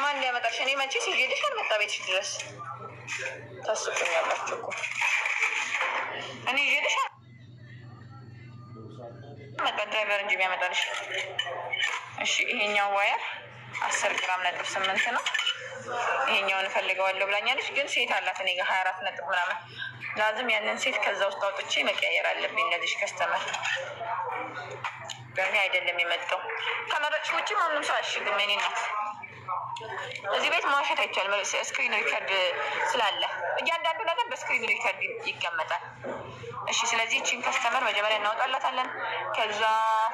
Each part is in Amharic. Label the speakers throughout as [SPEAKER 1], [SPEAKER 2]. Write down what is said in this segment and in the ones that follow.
[SPEAKER 1] ማን ሊያመጣልሽ? እኔ መቼ ሲሄድሽ አልመጣ ቤትሽ ድረስ ታስቁኛላችሁ እኮ። እኔ ይሄድሽ መጣ ድራይቨር እንጂ የሚያመጣልሽ። እሺ ይሄኛው ዋየር 10 ግራም ነጥብ 8 ነው። ይሄኛውን እፈልገዋለሁ ብላኛለች፣ ግን ሴት አላት እኔ ጋር 24 ነጥብ ምናምን። ላዝም ያንን ሴት ከዛ ውስጥ አውጥቼ መቀያየር አለብኝ። ለዚህ ከስተመር በእኔ አይደለም የመጣው። ከመረጥሽ ውጭ ማንም ሰው አያሽግም። እኔ ናት እዚህ ቤት ማዋሸት አይቻልም። ስክሪን ሪከርድ ስላለ እያንዳንዱ ነገር በስክሪን ሪከርድ ይቀመጣል። እሺ ስለዚህ ቺን ከስተመር መጀመሪያ እናወጣላታለን። ከዛ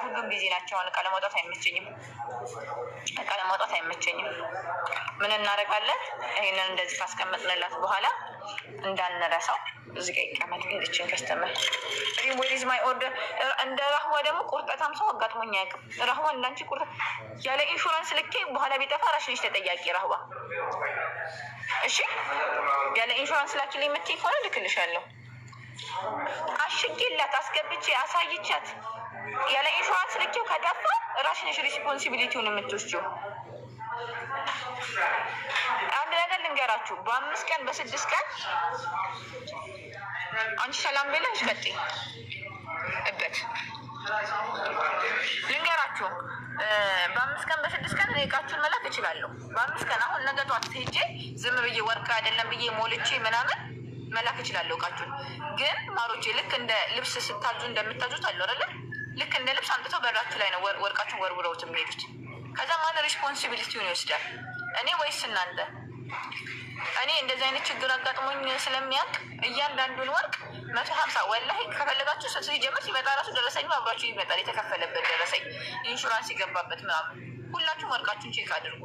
[SPEAKER 1] ሁሉም ቢዚ ናቸው። እቃ ለማውጣት አይመቸኝም። ምን እናደርጋለን? ይሄንን እንደዚህ ካስቀመጥንላት በኋላ እንዳንረሳው እዚህ ጋር ይቀመጥ። ቺን ከስተመር ዌር ኢዝ ማይ ኦርደር። እንደ ራህዋ ደግሞ ቁርጠታም ሰው አጋጥሞኝ አያውቅም። ራህዋ እንዳንቺ ቁርጠት ያለ ኢንሹራንስ ልኬ በኋላ ቢጠፋ ራስሽ ነሽ ተጠያቂ ራህዋ። እሺ ያለ ኢንሹራንስ ላኪልኝ የምትይ ከሆነ ልክልሻለሁ። አሽጌላት አስገብቼ አሳይቻት ያለ ኢንሹራንስ ልኬው ከጠፋ ራስሽ ነሽ ሪስፖንሲቢሊቲውን የምትወስጂው። አንድ ነገር ልንገራችሁ፣ በ5 ቀን በ6 ቀን አንቺ ሰላም ብለሽ ቀጥይ እበት ልንገራችሁ፣ በ5 ቀን በ6 ቀን እኔ እቃችሁን መላክ እችላለሁ። በ5 ቀን አሁን ነገ ጧት ሄጄ ዝም ብዬ ወርቅ አይደለም ብዬ ሞልቼ ምናምን መላክ እችላለሁ እቃችሁን። ግን ማሮቼ ልክ እንደ ልብስ ስታዙ እንደምታዙት አለ አይደለ? ልክ እንደ ልብስ አምጥተው በራችሁ ላይ ነው ወርቃችሁን ወርውረውት የሚሄዱት። ከዛ ማን ሪስፖንሲቢሊቲውን ይወስዳል? እኔ ወይስ እናንተ? እኔ እንደዚህ አይነት ችግር አጋጥሞኝ ስለሚያውቅ እያንዳንዱን ወርቅ 150 ወላሂ ከፈለጋችሁ ሲጀምር ሲመጣ ራሱ ደረሰኝ አብሯችሁ ይመጣል። የተከፈለበት ደረሰኝ ኢንሹራንስ የገባበት ምናምን። ሁላችሁም ወርቃችሁን ቼክ አድርጉ።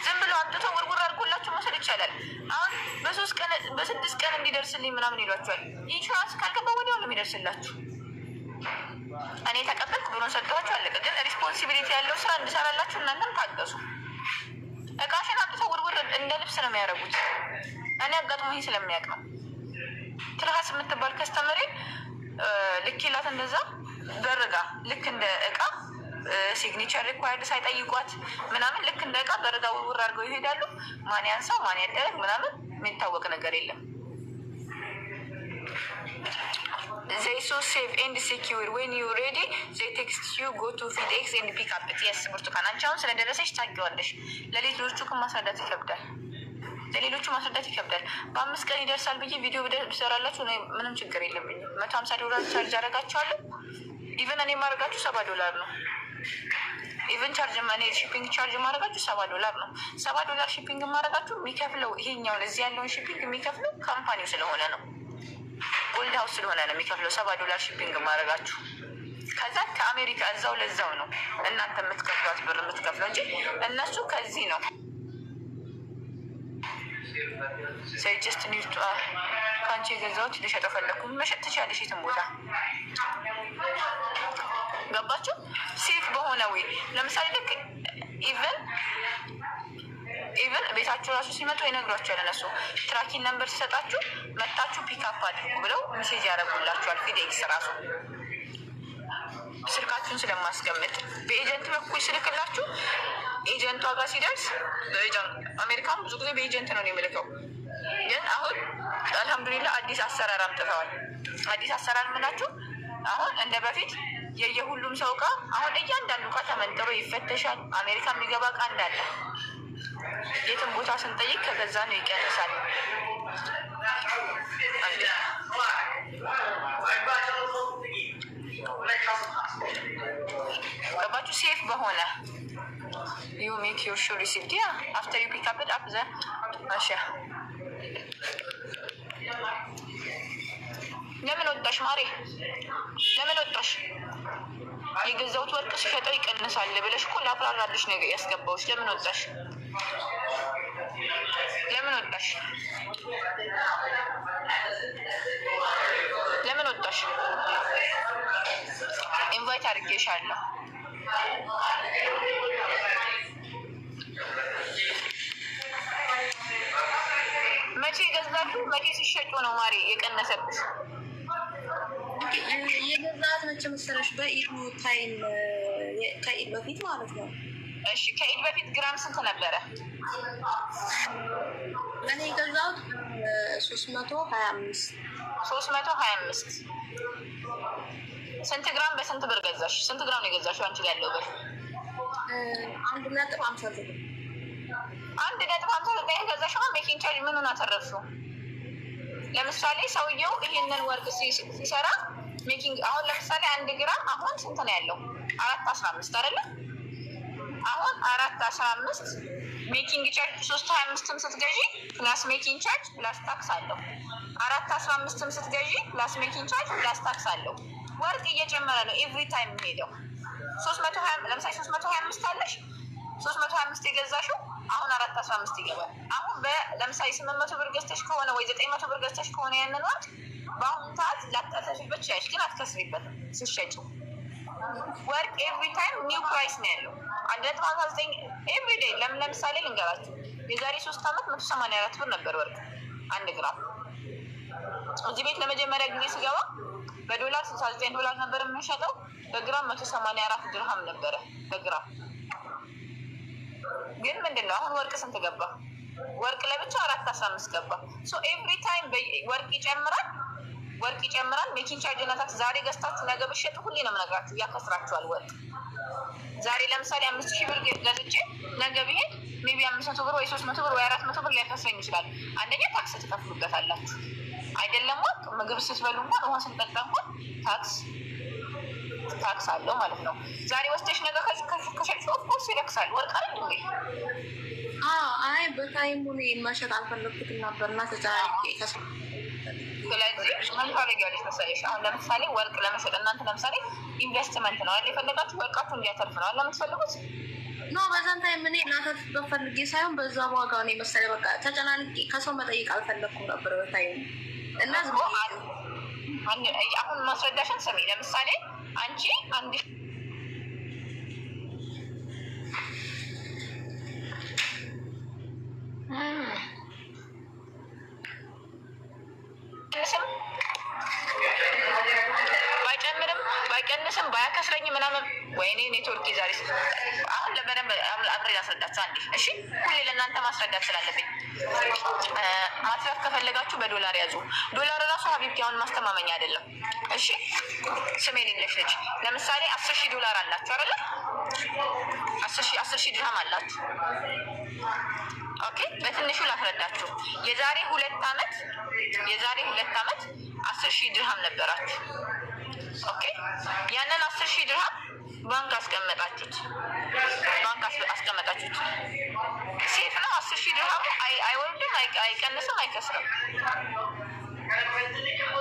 [SPEAKER 1] ዝም ብሎ አምጥቶ ውርውር አድርጎላችሁ መውሰድ ይቻላል። አሁን በ3 ቀን በ6 ቀን እንዲደርስልኝ ምናምን ይሏችኋል። ኢንሹራንስ ካልገባ ወዲያው ነው የሚደርስላችሁ። እኔ ተቀበልኩ ብሎን ሰጥቷችሁ አለቀ። ግን ሪስፖንሲቢሊቲ ያለው ስራ እንድሰራላችሁ እናንተም ታገሱ። እቃሽን አምጥተው ውርውር እንደ ልብስ ነው የሚያደርጉት። እኔ አጋጥሞኝ ስለሚያውቅ ነው። ትልሀስ የምትባል ከስተመሬ ልኬላት እንደዛ በርጋ ልክ እንደ እቃ ሲግኒቸር ሪኳየርድ ሳይጠይቋት ምናምን ልክ እንደ እቃ በርጋ ውርውር አድርገው ይሄዳሉ። ማን ያንሳው ማን ያደረግ ምናምን የሚታወቅ ነገር የለም። They so safe and secure when you ready they text you go to FedEx and pick up it. Yes ብርቱካን አንቺ አሁን ስለደረሰሽ ታውቂዋለሽ። ለሌሎቹ ግን ማስረዳት ይከብዳል። በ5 ቀን ይደርሳል ብዬ ቪዲዮ ብሰራላችሁ ምንም ችግር የለብኝም። $150 ቻርጅ አደርጋችኋለሁ። ኢቨን እኔ ማድረጋችሁ $7 ነው። ኢቨን ቻርጅ እኔ ሺፒንግ ቻርጅ ማድረጋችሁ $7 ነው። $7 ሺፒንግ ማድረጋችሁ የሚከፍለው ይሄኛውን እዚህ ያለውን ሺፒንግ የሚከፍለው ካምፓኒው ስለሆነ ነው። ጎልድ ሀውስ ስለሆነ ነው የሚከፍለው $7 ሺፒንግ ማድረጋችሁ። ከዛ ከአሜሪካ እዛው ለዛው ነው እናንተ የምትከፍሏት ብር የምትከፍለው እንጂ እነሱ ከዚህ ነው። ጀስት ኒድ ከአንቺ የገዛሁት ልሸጠው ፈለኩ። መሸጥ ትችያለሽ የትም ቦታ። ገባችሁ? ሴፍ በሆነ ወይ ለምሳሌ ልክ ኢቨን ቤታችሁ ራሱ ሲመጡ ይነግሯቸዋል። እነሱ ትራኪን ነምበር ሲሰጣችሁ መታችሁ ፒክአፕ አድርጉ ብለው ሜሴጅ ያደርጉላችኋል። ፊዴክስ ራሱ ስልካችሁን ስለማስቀምጥ በኤጀንት በኩል ስልክላችሁ ኤጀንቷ ጋር ሲደርስ አሜሪካን ብዙ ጊዜ በኤጀንት ነው የሚልከው። ግን አሁን አልሐምዱሊላህ አዲስ አሰራር አምጥተዋል። አዲስ አሰራር ምናችሁ አሁን እንደ በፊት የየሁሉም ሰው እቃ አሁን እያንዳንዱ እቃ ተመንጥሮ ይፈተሻል። አሜሪካ የሚገባ እቃ እንዳለ የትም ቦታ ስንጠይቅ ከገዛ ነው ይቀንሳል። ገባችሁ? ሴፍ በሆነ you make your sure receipt after you pick up it up there ማሻ። ለምን ወጣሽ ማሬ? ለምን ወጣሽ? የገዛሁት ወርቅ ሲሸጠው ይቀንሳል ብለሽ እኮ ላፍራራልሽ ነገር ያስገባውሽ። ለምን ወጣሽ? ለምን ወጣሽ? ለምን ወጣሽ? ኢንቫይት አድርጌሻለሁ። መቼ ገዛችሁ? መቼ ሲሸጡ ነው ማሪ የቀነሰብሽ?
[SPEAKER 2] የገዛት መቼ መሰለሽ? በኢድ ታይም ከኢድ በፊት ማለት ነው።
[SPEAKER 1] እሺ ከኢድ በፊት ግራም ስንት ነበረ?
[SPEAKER 2] እኔ የገዛሁት 325
[SPEAKER 1] 325 ስንት ግራም በስንት ብር ገዛሽ? ስንት ግራም ነው የገዛሽው አንቺ ያለው ብር?
[SPEAKER 2] 1.59
[SPEAKER 1] 1.59 የገዛሽው ሜኪንግ ቻርጅ ምኑን አተረፍሽው? ለምሳሌ ሰውየው ይሄንን ወርቅ ሲሰራ ሜኪንግ አሁን ለምሳሌ 1 ግራም አሁን ስንት ነው ያለው? 4.15 አይደለ? አሁን 4.15 ሜኪንግ ቻርጅ 3.25ም ስትገዢ ፕላስ ሜኪንግ ቻርጅ ፕላስ ታክስ አለው። 4.15ም ስትገዢ ፕላስ ሜኪንግ ቻርጅ ፕላስ ታክስ አለው። ወርቅ እየጨመረ ነው ኤቭሪ ታይም የሚሄደው። 320 ለምሳሌ 325 አለሽ 325 የገዛሽው አሁን 4.15 ይገባል። አሁን ለምሳሌ 800 ብር ገዝተሽ ከሆነ ወይ 900 ብር ገዝተሽ ከሆነ ያንን ወርቅ በአሁኑ ሰዓት ላታተርፊበት ትችያለሽ፣ ግን አትከስሪበትም ስትሸጪው። ወርቅ ኤቭሪ ታይም ኒው ፕራይስ ነው ያለው 1.59 ኤቭሪ ዴይ። ለምሳሌ ልንገራችሁ የዛሬ 3 ዓመት 184 ብር ነበር ወርቅ 1 ግራም። እዚህ ቤት ለመጀመሪያ ጊዜ ስገባ በዶላር 69 ዶላር ነበር የምንሸጠው፣ በግራም 184 ድርሃም ነበረ በግራም። ግን ምንድነው አሁን ወርቅ ስንት ገባ? ወርቅ ለብቻ 4.15 ገባ። ሶ ኤቭሪ ታይም ወርቅ ይጨምራል፣ ወርቅ ይጨምራል። ሜኪንግ ቻርጅ እና ታክስ ዛሬ ገዝታችሁ ነገ ብትሸጡ ሁሌ ነው የምነግራችሁ ያከስራችኋል ወርቅ። ዛሬ ለምሳሌ 5000 ብር ገዝቼ ነገ ብሄድ ሜቢ 500 ብር ወይ 300 ብር ወይ 400 ብር ሊያከስረኝ ይችላል። አንደኛ ታክስ ትከፍሉበታላችሁ አይደለም? ወርቅ ምግብ ስትበሉ እንኳን ውሃ ስንጠጣ እንኳን ታክስ አለው ማለት ነው። ዛሬ ወስደሽ ነገ ከሸጥሽ ኦፍኮርስ ይለክሳል ወርቅ አይደል እንዴ?
[SPEAKER 2] አይ በታይሙ መሸጥ አልፈለግኩትም ነበርና ተጫራቂ
[SPEAKER 1] ስለዚህ ምን ታደርጊያለሽ መሰለሽ? አሁን ለምሳሌ ወርቅ ለመሸጥ እናንተ ለምሳሌ ኢንቨስትመንት ነው አይደል የፈለጋችሁ? ወርቃችሁ እንዲያተርፍ ነው ለምትፈልጉት
[SPEAKER 2] ኖ በዛን ታይም እኔ ላተርፍበት ፈልጌ ሳይሆን በዛ ዋጋ ነው መሰለኝ። በቃ ተጨናንቄ ከሰው መጠየቅ አልፈለግኩም ነበር በታይሙ እና
[SPEAKER 1] አሁን ማስረዳሽን ስሚ። ለምሳሌ አንቺ አንድ ባይቀንስም ባያከስረኝ ምናምን ወይኔ ኔትወርክ ዛሬ አሁን ለበደንብ አብሬ ላስረዳችሁ አንዴ እሺ። ሁሌ ለእናንተ ማስረዳት ስላለብኝ ማትረፍ ከፈለጋችሁ በዶላር ያዙ። ዶላር ራሱ ሀቢብቲ አሁን ማስተማመኛ አይደለም እሺ። ስሜ የሌለሽ ልጅ ለምሳሌ 10,000 ዶላር አላችሁ አይደለ? 10,000 ድርሃም አላችሁ። ኦኬ በትንሹ ላስረዳችሁ። የዛሬ 2 ዓመት 10,000 ድርሃም ነበራችሁ። ኦኬ ያንን 10,000 ድርሃም ባንክ አስቀመጣችሁት። ሴፍ ነው 10,000 ድርሃሙ አይወርድም፣ አይቀንስም፣ አይከስርም።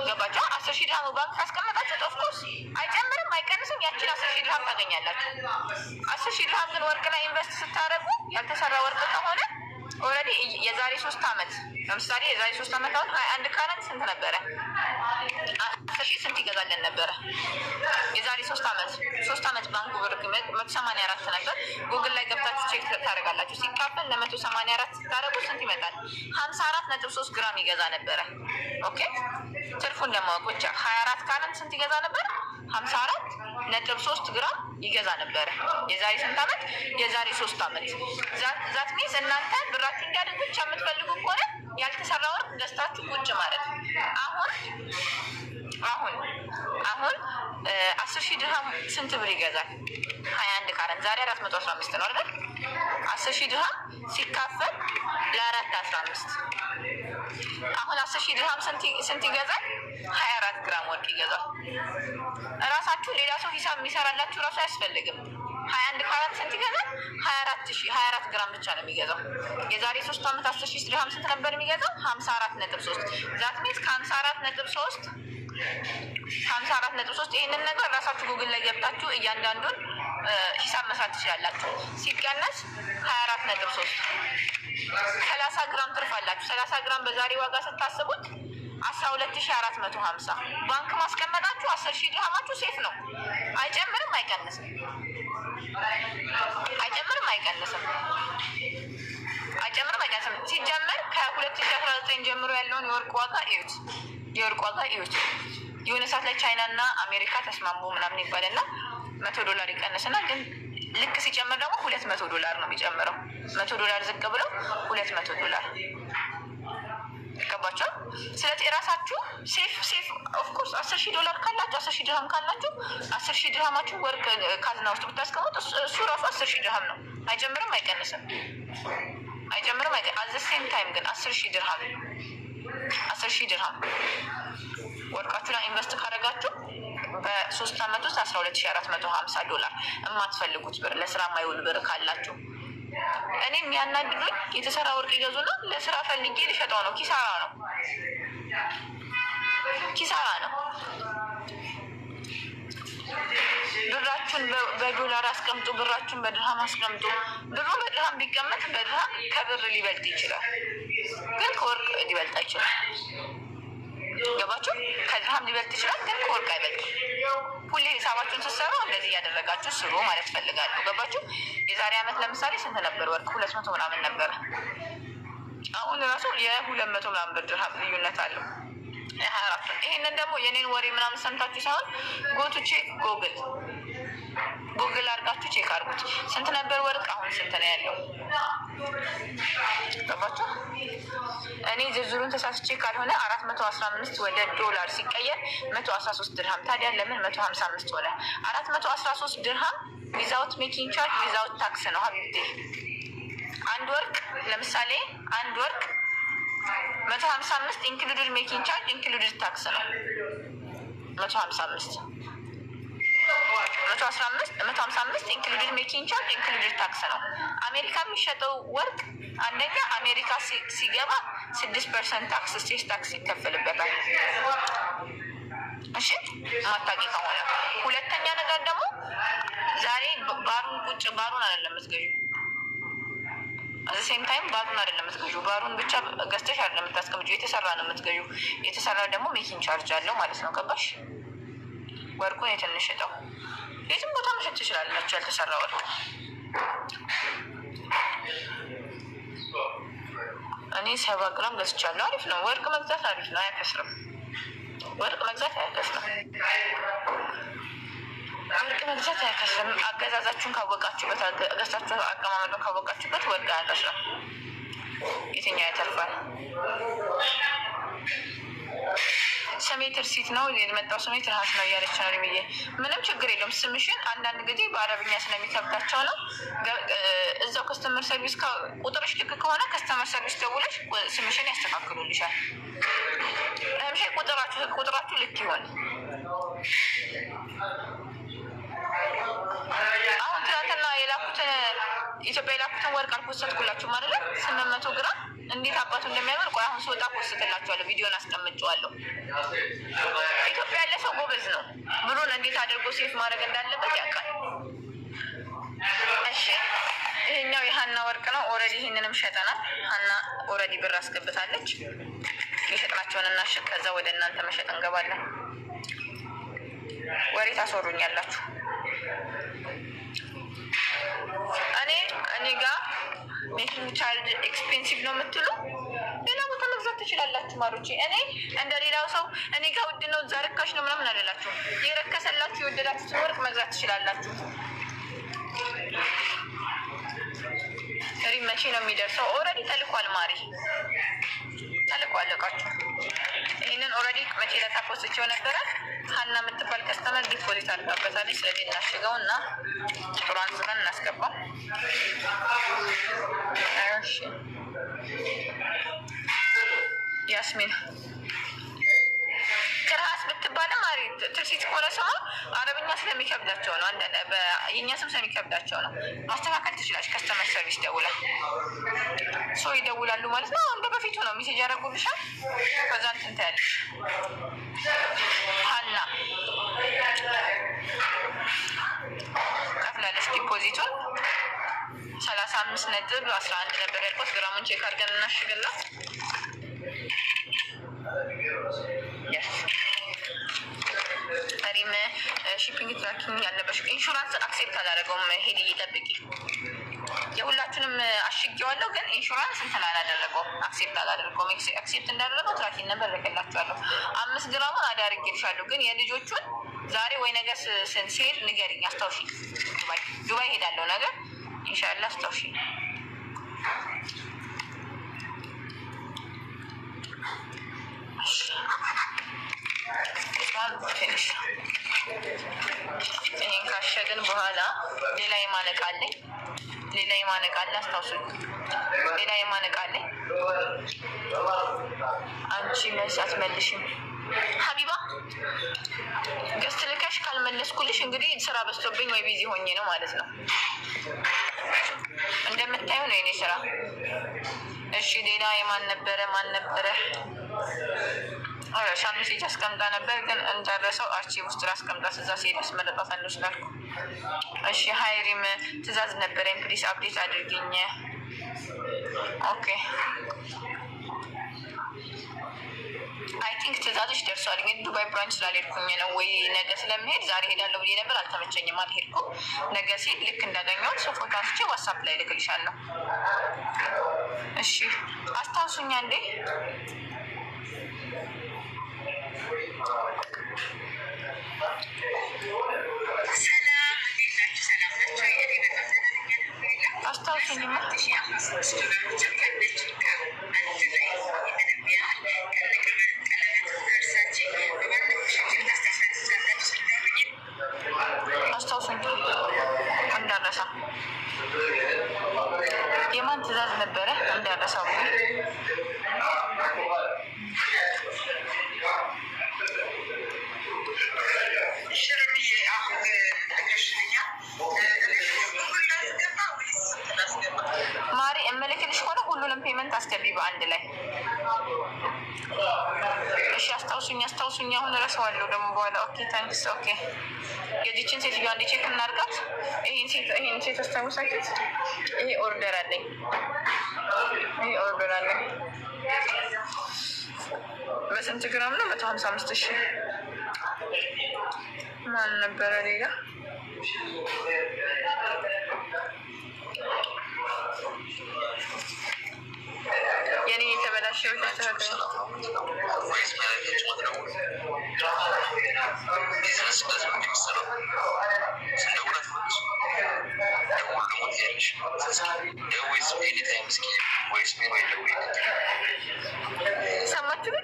[SPEAKER 1] ገባችሁ? 10,000 ድርሃሙ ባንክ ካስቀመጣችሁት ኦፍኮርስ አይጨምርም፣ አይቀንስም። ያችን 10,000 ድርሃም ታገኛላችሁ። 10,000 ድርሃም ግን ወርቅ ላይ ኢንቨስት ስታደርጉ ያልተሰራ ወርቅ ከሆነ ኦልሬዲ የዛሬ 3 ዓመት ለምሳሌ የዛሬ 3 ዓመት አሁን 21 ካራት ስንት ነበረ? 10,000 ስንት ይገዛለን ነበረ? የዛሬ 3 ዓመት ባንኩ ብር 184 ነበር። ጉግል ላይ ገብታችሁ ቼክ ታደርጋላችሁ። ሲካፈል ለ184 ስታደርጉ ስንት ይመጣል? 54.3 ግራም ይገዛ ነበረ። ኦኬ ትርፉን ለማወቅ ብቻ 24 ካራት ስንት ይገዛ ነበር? 54.3 ግራም ይገዛ ነበረ። የዛሬ ስንት ዓመት? የዛሬ 3 ዓመት። ዛት ሚንስ እናንተ ብራችሁ እንዲያድግ ብቻ የምትፈልጉ ከሆነ ያልተሰራ ወርቅ ገዝታችሁ ቁጭ ማለት። አሁን 10,000 ድርሃም ስንት ብር ይገዛል? 21 ካራት ዛሬ 415 ነው አይደል? 10,000 ድርሃም ሲካፈል ለ415 አሁን 10,000 ድርሃም ስንት ይገዛል? 24 ግራም ወርቅ ይገዛል። እራሳችሁ ሌላ ሰው ሂሳብ የሚሰራላችሁ እራሱ አያስፈልግም። 21 ካራት ስንት ይገዛል? 24 ግራም ብቻ ነው የሚገዛው። የዛሬ 3 ዓመት 10,000 ድርሃም ስንት ነበር የሚገዛው? 54.3 ዛት ሚንስ ከ54.3 ይህንን ነገር ራሳችሁ ጉግል ላይ ገብታችሁ እያንዳንዱን ሂሳብ መስራት ትችላላችሁ። ሲቀነስ 24.3 30 ግራም ትርፍ አላችሁ። 30 ግራም በዛሬ ዋጋ ስታስቡት 12,450 ባንክ ማስቀመጣችሁ 10,000 ድርሃማችሁ ሴፍ ነው። አይጨምርም፣ አይቀንስም። ሲጀመር ከ2019 ጀምሮ ያለውን የወርቅ ዋጋ እዩት። የሆነ ሰዓት ላይ ቻይና እና አሜሪካ ተስማሙ ምናምን ይባልና $100 ይቀንስና ግን ልክ ሲጨምር ደግሞ $200 ነው የሚጨምረው። $100 ዝቅ ብለው $200 ገባቸው። ስለዚህ የራሳችሁ ሴፍ ኦፍኮርስ $10,000 ካላችሁ 10,000 ድርሃም ካላችሁ 10,000 ድርሃማችሁ ወርቅ ካዝና ውስጥ ብታስቀምጡ እሱ ራሱ 10,000 ድርሃም ነው። አይጨምርም አይቀንስም። አዘ ሴም ታይም ግን 10,000 ድርሃም ወርቃችሁ ላይ ኢንቨስት ካደረጋችሁ በ3 ዓመት ውስጥ $12,450 የማትፈልጉት ብር ለስራ የማይውል ብር ካላችሁ። እኔ የሚያናድዱኝ የተሰራ ወርቅ ይገዙና ለስራ ፈልጌ ልሸጠው ነው። ኪሳራ ነው። ብራችሁን በዶላር አስቀምጡ፣ ብራችሁን በድርሃም አስቀምጡ። ብሩ በድርሃም ቢቀመጥ በድርሃም ከብር ሊበልጥ ይችላል፣ ግን ከወርቅ ሊበልጥ አይችልም። ገባችሁ? ከድርሃም ሊበልጥ ይችላል፣ ግን ከወርቅ አይበልጥም። ሁሌ ሂሳባችሁን ስትሰሩ እንደዚህ እያደረጋችሁ ስሩ ማለት ፈልጋለሁ። ገባችሁ? የዛሬ ዓመት ለምሳሌ ስንት ነበር ወርቅ? 200 ምናምን ነበረ። አሁን ራሱ የ200 ምናምን ብር ድርሃም ልዩነት አለው። 24 ይሄንን ደግሞ የኔን ወሬ ምናምን ሰምታችሁ ሳይሆን ጎቱ ቼክ ጉግል አድርጋችሁ ቼክ አድርጉት። ስንት ነበር ወርቅ? አሁን ስንት ነው ያለው? ገባችሁ? እኔ ዝርዝሩን ተሳስቼ ካልሆነ 415 ወደ ዶላር ሲቀየር 113 ድርሃም። ታዲያ ለምን 155 ሆነ? 413 ድርሃም ዊዛውት ሜኪንግ ቻርጅ ዊዛውት ታክስ ነው ሀቢብቴ። አንድ ወርቅ ለምሳሌ 155 ኢንክሉድድ ሜኪንግ ቻርጅ ኢንክሉድድ ታክስ ነው። 155 ኢንክሉድድ ሜኪንግ ቻርጅ ኢንክሉድድ ታክስ ነው። አሜሪካ የሚሸጠው ወርቅ አንደኛ አሜሪካ ሲገባ 6% ታክስ ስቴት ታክስ ይከፈልበታል። እሺ ማታቂ ከሆነ ሁለተኛ ነገር ደግሞ ዛሬ ባሩን አይደለም የምትገዢው። ሴም ታይም ባሩን አይደለም የምትገዢው። ባሩን ብቻ ገዝተሽ አይደለም የምታስቀምጪው፣ የተሰራ ነው የምትገዢው። የተሰራ ደግሞ ሜኪንግ ቻርጅ አለው ማለት ነው። ገባሽ? ወርቁን የትንሽ እጠው የትም ቦታ መሸጥ ትችላላችሁ። ያልተሰራ ወርቅ እኔ 70 ግራም ገዝቻለሁ። አሪፍ ነው። ወርቅ መግዛት አሪፍ ነው፣ አያከስርም። ወርቅ መግዛት አያከስርም። አገዛዛችሁን ካወቃችሁበት፣ ገዝታችሁ አቀማመጡን ካወቃችሁበት ወርቅ አያከስርም። የትኛው ያተርፋል? ስሜ ትርሲት ነው የመጣው። ስሜ ትርሃስ ነው እያለች ነው ብዬ ምንም ችግር የለውም። ስምሽን አንዳንድ ጊዜ በአረብኛ ስለሚከብዳቸው ነው። እዛው ከስተመር ሰርቪስ ቁጥርሽ ልክ ከሆነ ከስተመር ሰርቪስ ደውለሽ ስምሽን ያስተካክሉልሻል። ለምሽ ቁጥራችሁ ልክ ይሆን። አሁን ትናንትና ኢትዮጵያ የላኩትን ወርቅ አልፖስትኩላችሁ ማለት ነው። 800 ግራም እንዴት አባቱ እንደሚያምር ቆይ አሁን ስወጣ ፖስትላችኋለሁ። ቪዲዮን አስቀምጬዋለሁ። ኢትዮጵያ ያለ ሰው ጎበዝ ነው። ብሩን እንዴት አድርጎ ሴፍ ማድረግ እንዳለበት ያውቃል። እሺ ይሄኛው የሀና ወርቅ ነው። ኦልሬዲ ይሄንንም ሸጠናል። ሀና ኦልሬዲ ብር አስገብታለች። የሸጥናቸውን እናሽግ፣ ከዛ ወደ እናንተ መሸጥ እንገባለን። ወሬ ታስወሩኛላችሁ። እኔ ጋር ሜኪንግ ቻርጅ ኤክስፔንሲቭ ነው የምትሉ ሌላ ቦታ መግዛት ትችላላችሁ ማሮቼ። እኔ እንደ ሌላው ሰው እኔ ጋር ውድ ነው እዛ ርካሽ ነው ምናምን አይደላችሁ። የረከሰላችሁ የወደዳችሁትን ወርቅ መግዛት ትችላላችሁ። መቼ ነው የሚደርሰው? ኦልሬዲ ተልኳል። ማሪ ተልኳል እቃችሁ። ይህንን ኦልሬዲ መቼ ለታፖስቸው ነበረ። ሀና የምትባል ከስተመር ዲፖዚት አድርጋበታለች። ስለዚህ እናሽገው እና ጥሩ አንስበን እናስገባው። ያስሚን ትርሃስ ብትባልም አሪ ትርሲት ከሆነ ሰው አረብኛ ስለሚከብዳቸው ነው። የእኛ ስም ስለሚከብዳቸው ነው። ማስተካከል ትችላለች። ከስተመር ሰርቪስ ደውላ ሰው ይደውላሉ ማለት ነው። እንደ በፊቱ ነው። ሚሴጅ ያደረጉልሻል። ከዛ እንትን ታያለሽ። ሀና ከፍላለች ዲፖዚቱን 35.11 ነበር ያልኩት። ግራሙን ቼክ አድርገን እናሽግላት። እኔም ሺፒንግ ትራኪንግ ያለበሽ ኢንሹራንስ አክሴፕት አላደረገውም። ሄድ እየጠብቂ የሁላችንም አሽጌዋለሁ፣ ግን ኢንሹራንስ እንትን አላደረገውም። አክሴፕት አላደረገውም። አክሴፕት እንዳደረገው ትራኪንግ ነበር ልክላችኋለሁ። 5 ግራሙን አዳርጌልሻለሁ፣ ግን የልጆቹን ዛሬ ወይ ነገ ስንሄድ ንገሪኝ፣ አስታውሽኝ። ዱባይ ሄዳለሁ ነገ ኢንሻአላህ፣ አስታውሽኝ። ይሄን ካሸግን በኋላ ሌላ የማነቃለኝ አስታውሱኝ። ሌላ የማነቃለኝ አንቺ መልስ አትመልሽም ሀቢባ። ገስት ልከሽ ካልመለስኩልሽ እንግዲህ ስራ በዝቶብኝ ወይ ቢዚ ሆኜ ነው ማለት ነው። እንደምታየው ነው የኔ ስራ። እሺ ሌላ የማን ነበረ? ሻምሴጅ አስቀምጣ ነበር ግን እንጨረሰው። አርቺቭ ውስጥ ላስቀምጣት እዛ ሲሄድ አስመረጣታለሁ ስላልኩ። እሺ ሀይሪም ትእዛዝ ነበረኝ ፕሊስ አፕዴት አድርግኝ። ኦኬ አይ ቲንክ ትእዛዞች ደርሷል። ግን ዱባይ ብራንች ስላልሄድኩኝ ነው። ወይ ነገ ስለምሄድ ዛሬ ሄዳለሁ ብዬ ነበር፣ አልተመቸኝም፣ አልሄድኩም። ነገ ሲሄድ ልክ እንዳገኘሁት ፎቶ አንስቼ ዋትሳፕ ላይ ልክልሻለሁ። እሺ አስታውሱኛ እንዴ። አስታውሱኝማ አስታውሱኝ እንዳረሳ። የማን ትእዛዝ ነበረ እንዳረሳው? ማሪ እምልክልሽ ሆነ ሁሉንም ፔመንት አስገቢ በአንድ ላይ። እሺ አስታውሱኝ። አሁን እረሳዋለሁ ደግሞ በኋላ። ኦኬ ታንክስ። ኦኬ የዚችን ሴትዮዋ አንዴ ቼክ እናድርጋት። ይሄን ሴት አስታውሳችሁት? ይሄ ኦርደር አለኝ። በስንት ግራም ነው? 155,000። ማን ነበረ ሌላ? የኔ የተበላሸ ተስተካከለ። ሰማችሁ?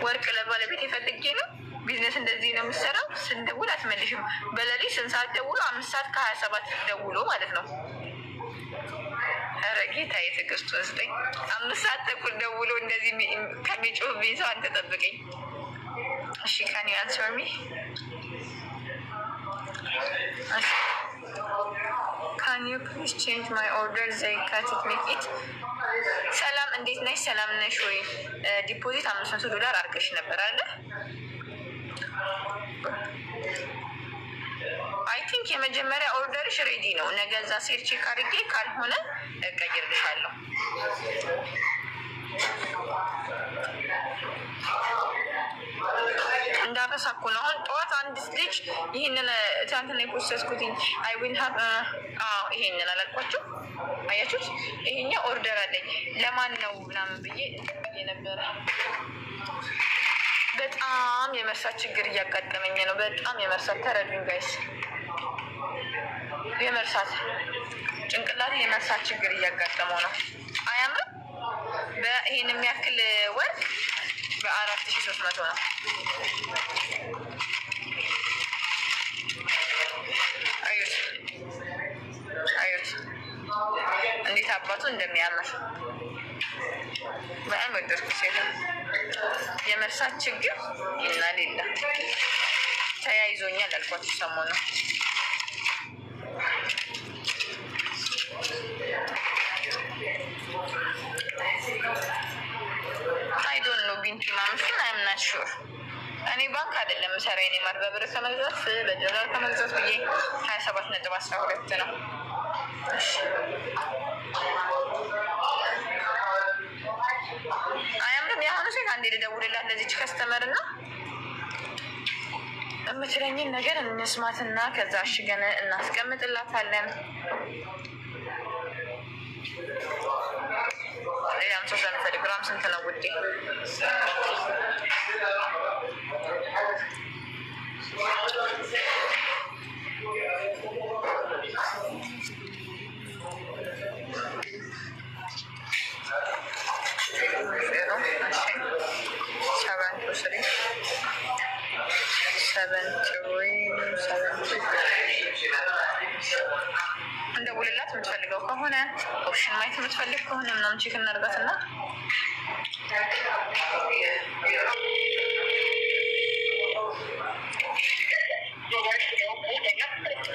[SPEAKER 1] ወርቅ ለባለቤት የፈልጌ ነው። ቢዝነስ እንደዚህ ነው የምሰራው። ስንደውል አትመልሽም። በሌሊት 2 ሰዓት ደውሎ 5 ሰዓት ከ27 ደውሎ ማለት ነው። ኧረ ጌታዬ ትዕግስቱን ስጠኝ። 5 ሰዓት ተኩል ደውሎ እንደዚህ ከሚጮህብኝ ሰው አንተ ጠብቀኝ። እሺ ካን ዩ አንሰር ሚ? ካን ዩ ፕሊዝ ቼንጅ ማይ ኦርደር ዘይ ካት ሜክ ኢት። ሰላም እንዴት ነሽ? ሰላም ነሽ ወይ? ዲፖዚት $500 አድርገሽ ነበር አለ። አይ ቲንክ የመጀመሪያ ኦርደርሽ ሬዲ ነው። ነገ እዛ ሴር ቼክ አድርጌ ካልሆነ እቀይርልሻለሁ። እንዳረሳ እኮ ነው። አሁን ጠዋት አንድ ልጅ ይህንን ትናንትና የፖስተስኩትኝ አይ ዊል ሀብ ይሄንን አላልኳቸው? አያችሁት? ይሄኛ ኦርደር አለኝ ለማን ነው ምናምን ብዬ ነበረ። በጣም የመርሳት ችግር እያጋጠመኝ ነው። በጣም የመርሳት ተረዱኝ ጋይስ። የመርሳት ጭንቅላት የመርሳት ችግር እያጋጠመው ነው። አያምርም? በይሄን የሚያክል ወርቅ በ4,300 ነው። አዩት እንዴት አባቱ እንደሚያምር። በጣም ወደድኩት። ሴት የመርሳት ችግር እና ሌላ ተያይዞኛል አልኳችሁ ሰሞኑን። አይ ዶንት ኖ ቢንቲ ማምሽን አይ አም ናት ሹር። እኔ ባንክ አይደለም የምሰራ። የኔ ማር በብር ከመግዛት በዶላር ከመግዛት ብዬ 27.12 ነው። አያምርም? የአሁኑ ሴት አንዴ ልደውልላት ለዚች ከስተመር እና የምትለኝን ነገር እንስማትና ከዛ አሽገን እናስቀምጥላታለን። ሌላም 3 ግራም ስንት ነው ውዴ? እንደውልላት የምትፈልገው ከሆነ ኦፕሽን ማየት የምትፈልግ ከሆነ ምናምን ቼክ እናድርጋትና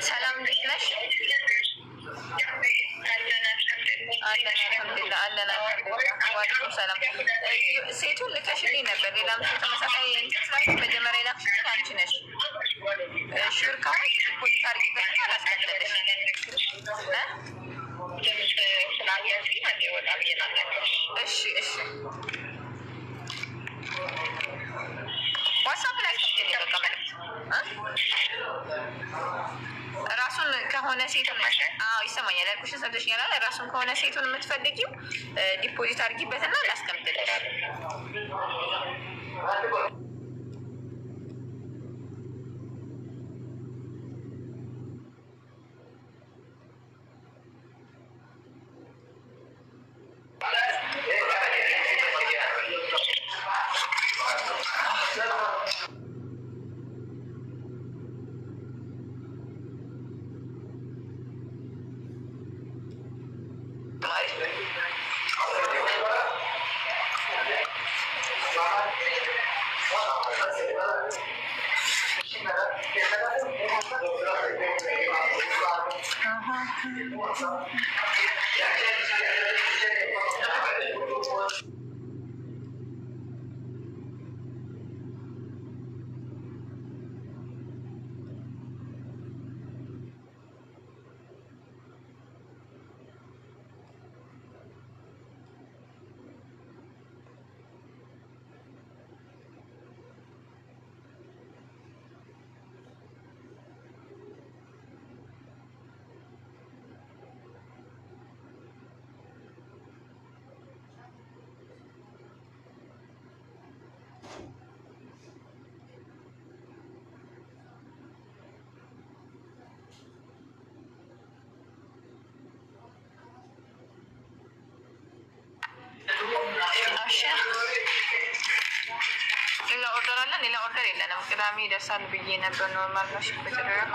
[SPEAKER 1] ሰላም እንዴት ነሽ? አለን ዋሌኩም ሰላም። ሴቱን ልከሽልኝ ነበር። ሌላም ሰው ተመሳሳይ ላይ መጀመሪያ ላክሽልኝ አንቺ ነሽ። ሹር ከሆነ ፖሊስ አድርጊበት አላስቀለለሽ እሺ ዋትሳፕ ላይ ራሱን ከሆነ ሴቱን ይሰማኛል ያልኩሽን ሰምተሽኛል። ራሱን ከሆነ ሴቱን የምትፈልጊው ዲፖዚት አድርጊበትና ላስቀምጥልሽ። ሌላ ኦርደር አለ? ሌላ ኦርደር የለንም። ቅዳሜ ይደርሳል ብዬ ነበር። ኖርማል ነው በተደረገ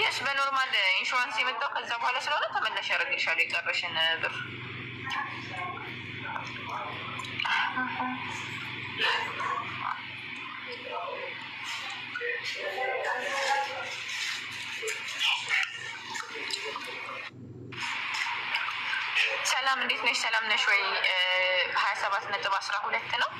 [SPEAKER 1] የስ በኖርማል ኢንሹራንስ የመጣው ከዛ በኋላ ስለሆነ ተመላሽ ያደርግልሻል የቀረሽን ብር። ሰላም እንዴት ነሽ? ሰላም ነሽ ወይ? 27.12 ነው።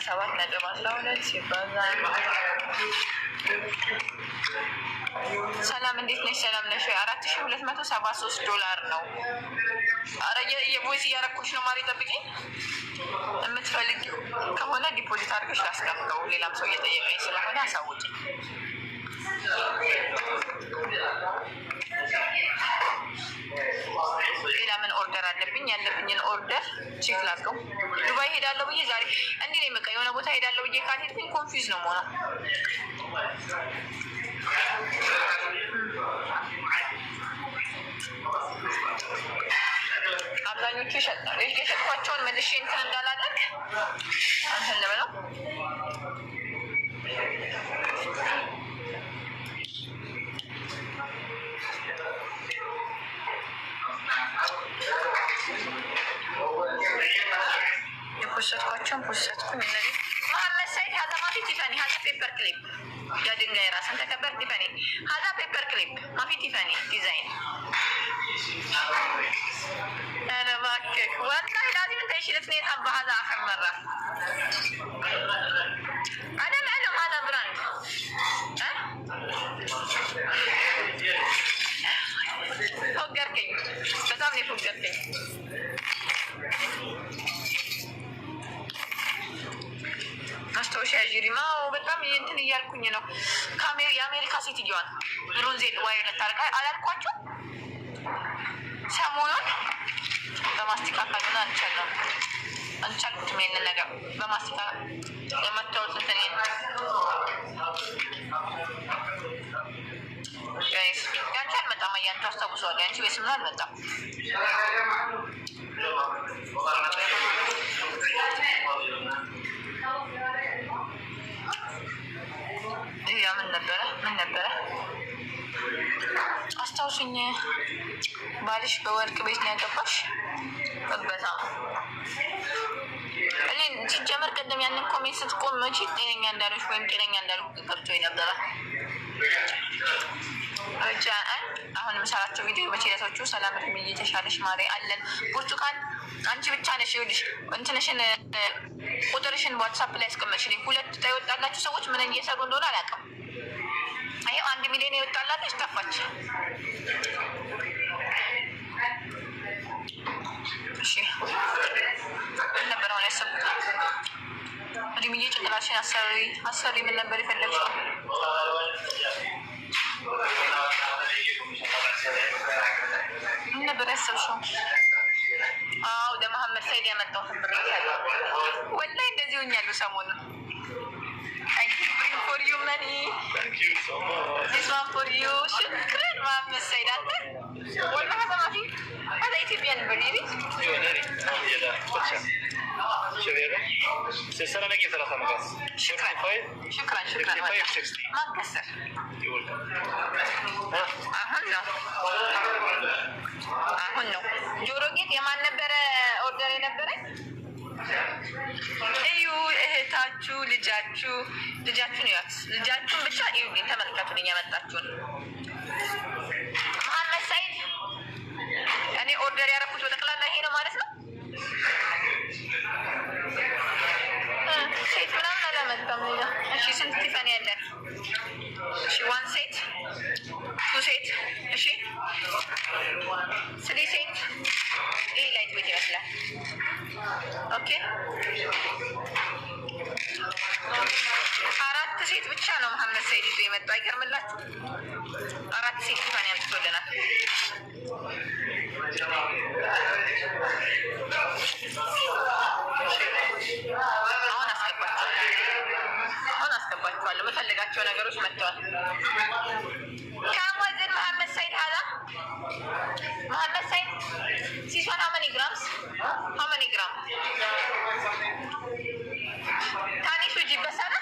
[SPEAKER 1] ሰባት ነጥብ 12 ሲባዛ ሰላም እንዴት ነሽ? ሰላም ነሽ ወይ? 4273 ዶላር ነው። አረ የቮይስ እያረኩሽ ነው። ማሪ ጠብቂኝ። የምትፈልጊው ከሆነ ዲፖዚት አድርገሽ ላስቀምጠው። ሌላም ሰው እየጠየቀኝ ስለሆነ አሳውቂ። ሌላ ምን ኦርደር አለብኝ? ያለብኝን ኦርደር ቼክ ላድርገው። ዱባይ ሄዳለሁ ብዬ ዛሬ እንዲህ ነው። በቃ የሆነ ቦታ ሄዳለሁ ብዬ ካልሄድኩኝ ኮንፊውዝ ነው የምሆነው። አብዛኞቹ ይሸጣሉ። የሸጥኳቸውን መልሼ እንትን እንዳላደርግ አንተን ልበለው። የፖሰትኳቸውን ፖሰትኩኝ። እነዚህ መሀመድ ሰይድ ሀዛ ማፊ ቲፈኒ ሀዛ ፔፐር ክሊፕ የድንጋይ ራስን ተከበር ቲፈኒ ሀዛ ፔፐር ክሊፕ ማፊ ቲፈኒ ዲዛይን እባክህ ወላሂ ላዚም እንተ ሽልፍኔ የታባ ሀዛ አኸር መራ አደም አለም ሀዛ ብራንድ ፎገርከኝ። በጣም ነው ፎገርከኝ። ማስታወሻ ጅሪማ በጣም እንትን እያልኩኝ ነው። የአሜሪካ ሴትዮዋን ብሩን ዜድ ዋይ ልታርቃ አላልኳቸው። ሰሞኑን በማስተካከል ነው አንቻልኩትም ይሄንን ነገር በማስተካከል የመታወት እንትን ያንቺ አልመጣም። አያንቺ አስታውሰዋለሁ። ያንቺ ቤት ምን አልመጣም። ያ ምን ነበረ አስታውሽኝ። ባልሽ በወርቅ ቤት ነው ያገባሽ? በዛ እኔ ሲጀመር ቀደም ያንን ኮሜንት ስትቆም መቼ ጤነኛ እንዳለሽ ወይም ጤነኛ እንዳልኩ ገብቶኝ ነበረ። ብቻ አሁን የምሰራቸው ቪዲዮ በቼለቶቹ ሰላም እድሜ እየተሻለሽ ማሬ አለን። ብርቱካን አንቺ ብቻ ነሽ ይኸውልሽ እንትንሽን ቁጥርሽን በዋትሳፕ ላይ ያስቀመጥሽልኝ። 2 የወጣላችሁ ሰዎች ምን እየሰሩ እንደሆነ አላውቅም። ይኸው 1 ሚሊዮን የወጣላችሁ ጠፋች። እሺ ምን ነበር አሁን ያሰብኩት? እድሜዬ ጭንቅላሽን አሰሪ ምን ነበር የፈለግሽው? ምን ነበር ያሰብሽው? አዎ ለመሐመድ ሰይድ ያመጣሁትን ብር ወላሂ እንደዚህ ሆኛለሁ ሰሞኑን። for you money. Thank you so much. This one for you. شكرا محمد سيد. أنت والله هذا ما في هذا إثيوبيان بريدي.
[SPEAKER 3] يلا خدشة شوف يلا سلسلة نجي 3 مقاس.
[SPEAKER 1] شكرا
[SPEAKER 3] 55 60
[SPEAKER 1] ما نكسر.
[SPEAKER 3] يقول
[SPEAKER 1] أهنو جورو جيت يا مان نبرة أوردر نبرة እዩ እህታችሁ ልጃችሁን ያት ልጃችሁን ብቻ እዩ ተመልከቱልኝ። ያመጣችሁን መሐመድ ሰይድ እኔ ኦርደር ያደረኩት በጠቅላላ ይሄ ነው ማለት ነው። ሴት ምናምን አላመጣም ሌላ። እሺ ስንት ቲፈኒ ያለን? እሺ 1 ሴት 2 ሴት እሺ 3 ሴት። ይሄ ላይት ቤት ይመስላል። ኦኬ 4 ሴት ብቻ ነው መሐመድ ሰይድ ይዞ የመጣው። አይገርምላችሁ? 4 ሴት ቲፋን ያምጥቶልናል። አሁን አስገባችኋለሁ። በፈለጋቸው ነገሮች መጥተዋል። ከወዝን መሐመድ ሰይድ ሀዛ መሐመድ ሰይድ ሲሶን how many grams? How many gram? ታኒ ሱጂ በሰራ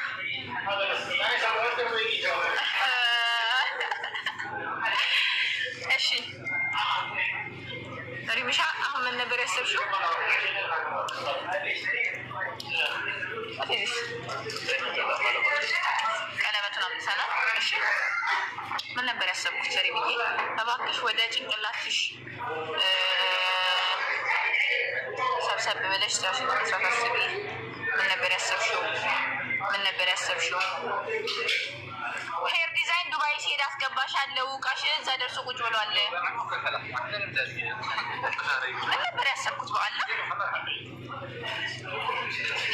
[SPEAKER 1] እሺ ሪምሻ አሁን ምን ነበር ያሰብሽው? ቀለበቱን አምጥተና እሺ ምን ነበር ያሰብኩት? ሪምዬ እባክሽ ወደ ጭንቅላትሽ ሰብሰብ ብለሽ ትራሽን መስራት አስቢ። ምን ነበር ያሰብሽው? ሄር ዲዛይን ዱባይ ሲሄድ አስገባሻለሁ። እቃሽ እዛ ደርሶ ቁጭ ብሏል። ምን ነበር ያሰብኩት? በኋላ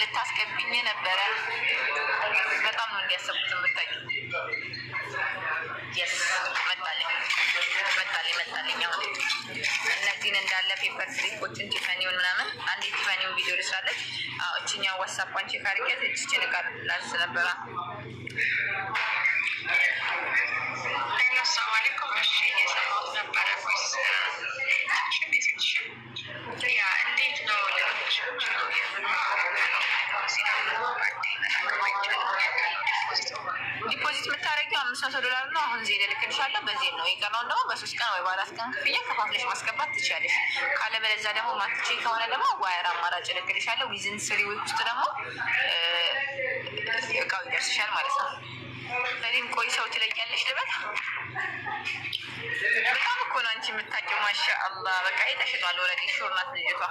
[SPEAKER 1] ልታስገብኝ ነበረ። በጣም ነው እንዲያሰብኩት የምታይ። የስ መጣልኝ። አሁን እነዚህን እንዳለ ፔፐር ስሊፖችን ቲፋኒውን ምናምን አንድ ቲፋኒውን ቪዲዮ ልስራለች። እችኛው ዋትሳፕ ቼክ አድርጌት እችን እቃ ላስ ነበረ።
[SPEAKER 4] ሰላም አለይኩም። እሺ የሰማሁት ነበረ ወይስ ያ እንዴት ነው
[SPEAKER 1] ዲፖዚት የምታደርጊው $500 ነው። አሁን ዜና ልክልሻለሁ። በዚህ ነው የቀረውን ደግሞ በ3 ቀን ወይ በ4 ቀን ክፍያ ከፋፍለሽ ማስገባት ትችያለሽ። ካለበለዚያ ደግሞ ማትቺ ከሆነ ደግሞ ዋየር አማራጭ ልክልሻለሁ። ዊዝን 3 ዊክ ውስጥ ደግሞ እቃው ይደርስሻል ማለት ነው። ለኔም ቆይ ሰው ትለያለሽ ልበል። በጣም እኮ ነው አንቺ የምታውቂው። ማሻአላህ በቃ ይሄ ተሽጧል። ወረዲ ሹርናት ልጅቷ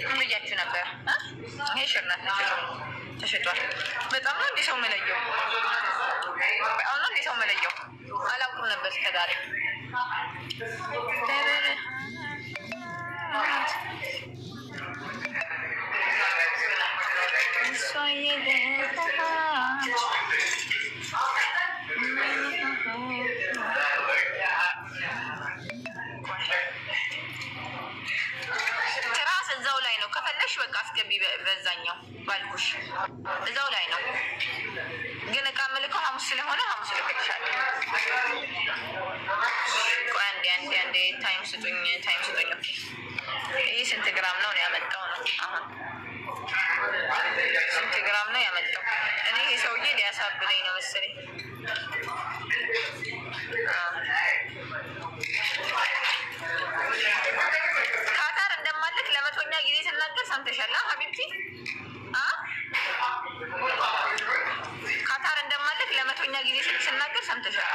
[SPEAKER 1] ምን ብያችሁ ነበር? ይሄ ሹርናት ተሽጧል። በጣም ነው እንዴ ሰው መለየው? በጣም ነው እንዴ ሰው መለየው? አላውቅም ነበር እስከዛሬ። ከፈለሽ በቃ አስገቢ በዛኛው ባልኩሽ እዛው ላይ ነው። ግን እቃ ምልከው ሐሙስ ስለሆነ ሐሙስ ልክልሻለሁ። ቆይ አንዴ ታይም ስጡኝ። ይሄ ስንት ግራም ነው ያመጣው ነው? አሁን ስንት ግራም ነው ያመጣው? እኔ ይሄ ሰውዬ ሊያሳብለኝ ነው መሰለኝ። ካታር እንደማልክ ለመቶኛ ጊዜ ስናገር ሰምተሻል ሀቢብቲ? ካታር እንደማልክ ለመቶኛ ጊዜ ስናገር ሰምተሻል?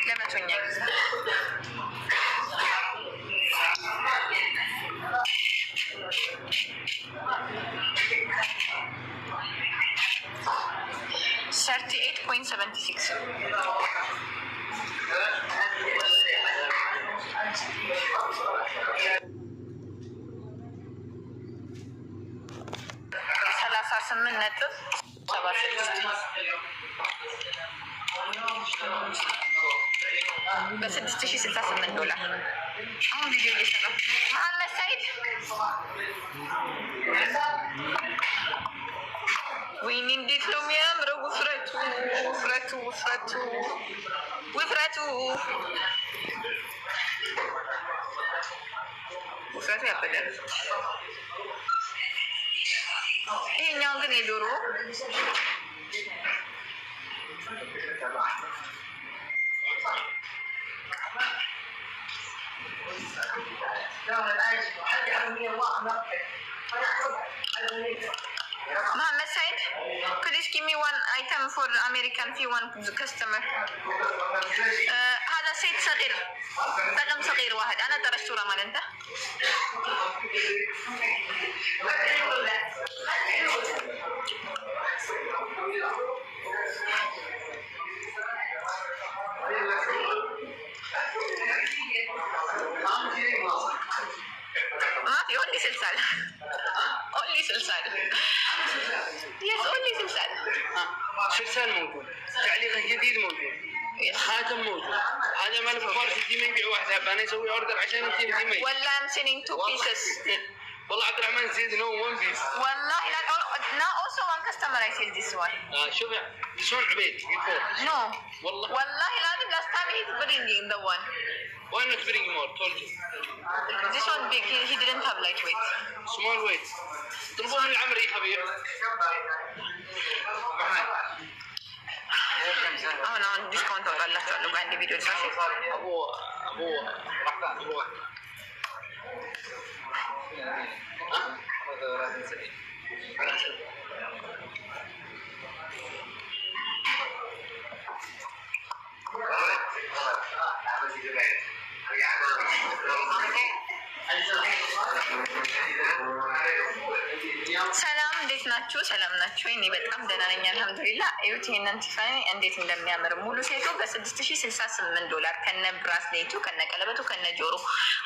[SPEAKER 1] ለመቶኛ ጊዜ $38.76 $38.68 አሁን ቪዲዮ እየሰራ መሐመድ ሰይድ ወይኔ እንዴት ነው የሚያምረው! ውፍረቱ ያበዳል። ይሄኛው ግን የዶሮ Mohammed Said, could you give me one item for American fee one customer? هذا سيد صغير رقم صغير واحد أنا ترى الصورة مال أنت ما في only سلسال يس only
[SPEAKER 3] سلسال موجود، تعليق جديد موجود، خاتم موجود. هذا مال فارس يجي ما يبيع واحد، انا اسوي اوردر عشان يجي ما يبيع.
[SPEAKER 1] ولا I'm sending 2 pieces.
[SPEAKER 3] والله عبد الرحمن زيد no one piece.
[SPEAKER 1] والله لا now also one customer I sell this one.
[SPEAKER 3] شوف this one عبيد before.
[SPEAKER 1] No.
[SPEAKER 3] والله
[SPEAKER 1] لازم last time he's bringing the one.
[SPEAKER 3] Why not bring more? Told you.
[SPEAKER 1] This one big. He didn't have lightweight.
[SPEAKER 3] Small weight. طلبوا من العمري يا حبيبي.
[SPEAKER 1] أنا discount ولا شو عندي فيديو ساشي.
[SPEAKER 3] أبو ሰላም እንዴት ናችሁ? ሰላም ናችሁ? እኔ በጣም ደህና ነኝ አልሐምዱሊላህ። እዩት ይሄንን ቲፋኒ እንዴት እንደሚያምር ሙሉ ሴቱ $6068 ከነ ብራስሌቱ ከነ ቀለበቱ ከነ ጆሮ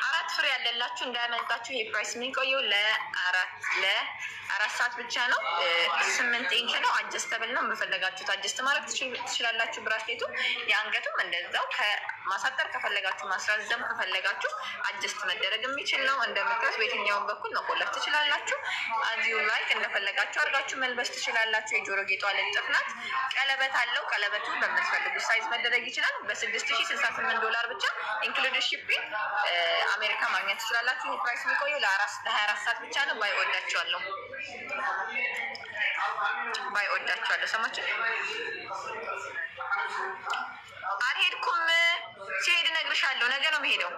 [SPEAKER 3] 4 ፍሬ ያለላችሁ እንዳያመልጣችሁ። ይሄ ፕራይስ የሚቆየው ለአራት ሰዓት ብቻ ነው። 8 ኢንች ነው። አጀስተብል ነው። በፈለጋችሁት አጀስት ማድረግ ትችላላችሁ። ብራስሌቱ የአንገቱም እንደዛው ከማሳጠር ከፈለጋችሁ ማስራዘም ከፈለጋችሁ አጀስት መደረግ የሚችል ነው። እንደምታዩት በየትኛውም በኩል መቆለፍ ትችላላችሁ። አዚዩ ላይክ እንደፈለጋችሁ አድርጋችሁ መልበስ ትችላላችሁ። የጆሮ ጌጧ ልጥፍ ናት። ቀለበት አለው። ቀለበቱ በምትፈልጉት ሳይዝ መደረግ ይችላል። $6068 ብቻ ኢንክሉድ ሺፒንግ አሜሪካ ማግኘት ትችላላችሁ። ይህ ፕራይስ የሚቆየው ለ24 ሰዓት ብቻ ነው። ባይ ወዳችኋለሁ። ሰማችሁ? አልሄድኩም። ሲሄድ እነግርሻለሁ። ነገ ነው የምሄደው።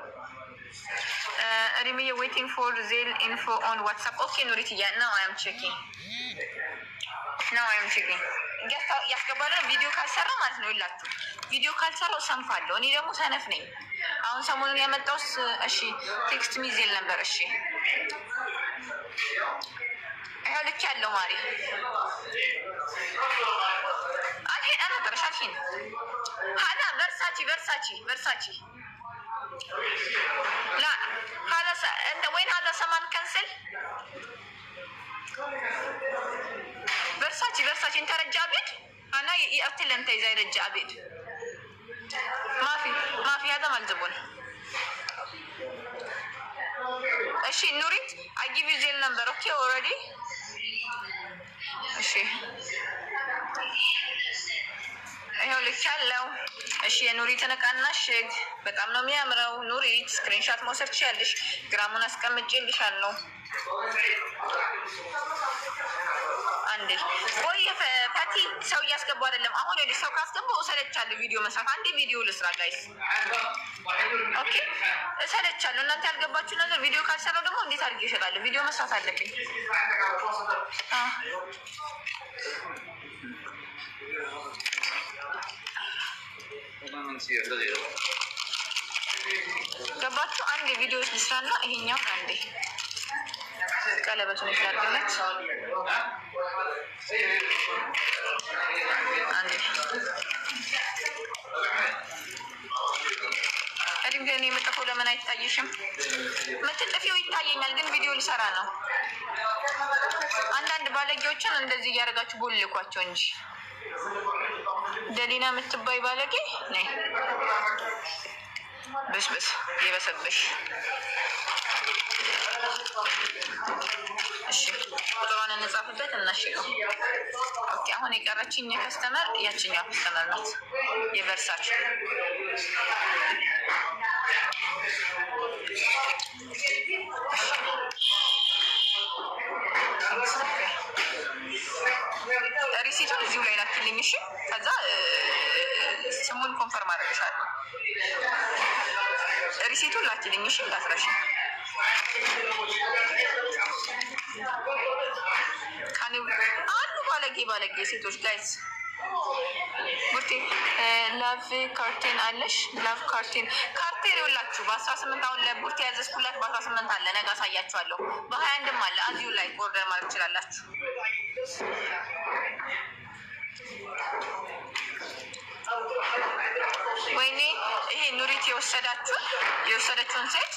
[SPEAKER 3] Remy, you're waiting for Zelle info on WhatsApp. Okay, Nuritiya. Now I am checking. ያስገባሉ ቪዲዮ ካልሰራ ማለት ነው። ይላችሁ ቪዲዮ ካልሰራው ሰንፋለሁ። እኔ ደግሞ ሰነፍ ነኝ። አሁን ሰሞኑን ያመጣውስ እሺ ቴክስት ሚዜል ነበር። እሺ ይኸው ልክ ያለው ማሪ አልሄድ አናጠረሻልሽን ሀዳ ቨርሳቺ لا هذا انت وين هذا سمان كنسل ቨርሳቺ انت رجابيد أنا يقتل أنت إذا يرجع بيت ما في هذا ما الزبون. እሺ ኑሪት I give you the number okay already እሺ ይኸው ልቻለሁ። እሺ የኑሪትን ዕቃና እሽግ በጣም ነው የሚያምረው። ኑሪት ስክሪንሻት መውሰድ ትችያለሽ። ግራሙን አስቀምጬልሻለሁ። አንዴ ቆይ ፈቲ ሰው እያስገቡ አይደለም። አሁን ወደ ሰው ካስገቡ እሰለቻለሁ ቪዲዮ መስራት። አንዴ ቪዲዮ ልስራ ጋይስ። ኦኬ እሰለቻለሁ። እናንተ ያልገባችሁ ነገር ቪዲዮ ካልሰራው ደግሞ እንዴት አድርጌ እሸጣለሁ? ቪዲዮ መስራት አለብኝ። ገባችሁ? አንዴ ቪዲዮ ልስራና ይሄኛው አንዴ ቀለበቱን ይላልለት አንዴ ግን የምጥፈው ለምን አይታይሽም? መትጥፊው ይታየኛል፣ ግን ቪዲዮ ልሰራ ነው። አንዳንድ ባለጌዎችን እንደዚህ እያደረጋችሁ ቦልኳቸው እንጂ ደሊና የምትባይ ባለጌ ነይ በስበስ ይበሰብሽ። እሺ ቁጥሯን እንጻፍበት እናሽገው። ኦኬ አሁን የቀረችኝ ከስተመር ያችኛው ከስተመር ናት የቨርሳች ሪሲቱን እዚሁ ላይ ላክልኝ። እሺ ከዛ ስሙን ኮንፈርም አደርግሻለሁ። ሪሲቱን ላክልኝ። እሺ እንዳትረሺ። አሉ ባለጌ ሴቶች ጋይስ። ቡርቴ ላቭ ካርቴን አለሽ? ላቭ ካርቴን ይኸውላችሁ በ18 አሁን ለቡርቴ ያዘዝኩላት በ18 አለ። ነገ አሳያችኋለሁ። በ21ም አለ። እዚሁ ላይ ኦርደር ማድረግ ትችላላችሁ። ወይኔ ይሄ ኑሪት የወሰደችውን ሴት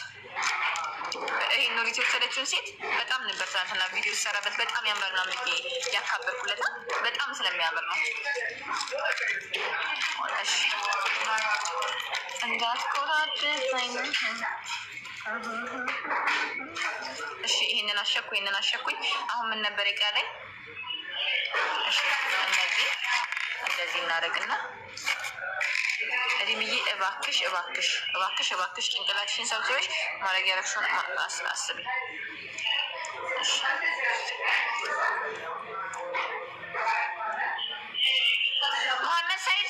[SPEAKER 3] በጣም ነበር ትናንትና ቪዲዮ ሲሰራበት በጣም ያምር ነው። ያካበርኩለት በጣም ስለሚያምር ነው። እሺ እንዳትቆራጭኝ። እሺ ይሄንን አሸኩኝ። አሁን ምን ነበር የቀረኝ? እሺ እነዚህ እንደዚህ እናደርግና እዲምዬ እባክሽ ጭንቅላትሽን ሰብስበሽ ማድረግ ያረግሽውን አስቢ። መሐመድ ሰይድ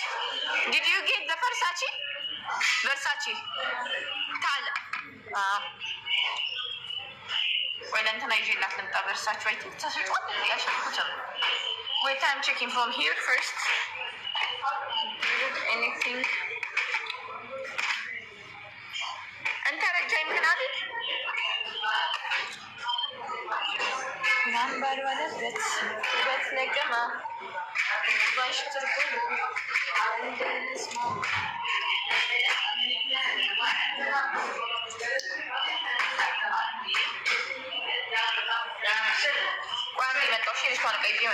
[SPEAKER 3] did you get the Versace ታለ ወደ እንትና ይዤላት ልምጣ። ቨርሳች ወይ ተሰጥቷል ያሸኩትም wait I'm checking from here first anything انت رجعي من هذه نمبر ولا بس نجمة باش تركوا عند الاسماء وعندي ما توشي ليش وانا قايدين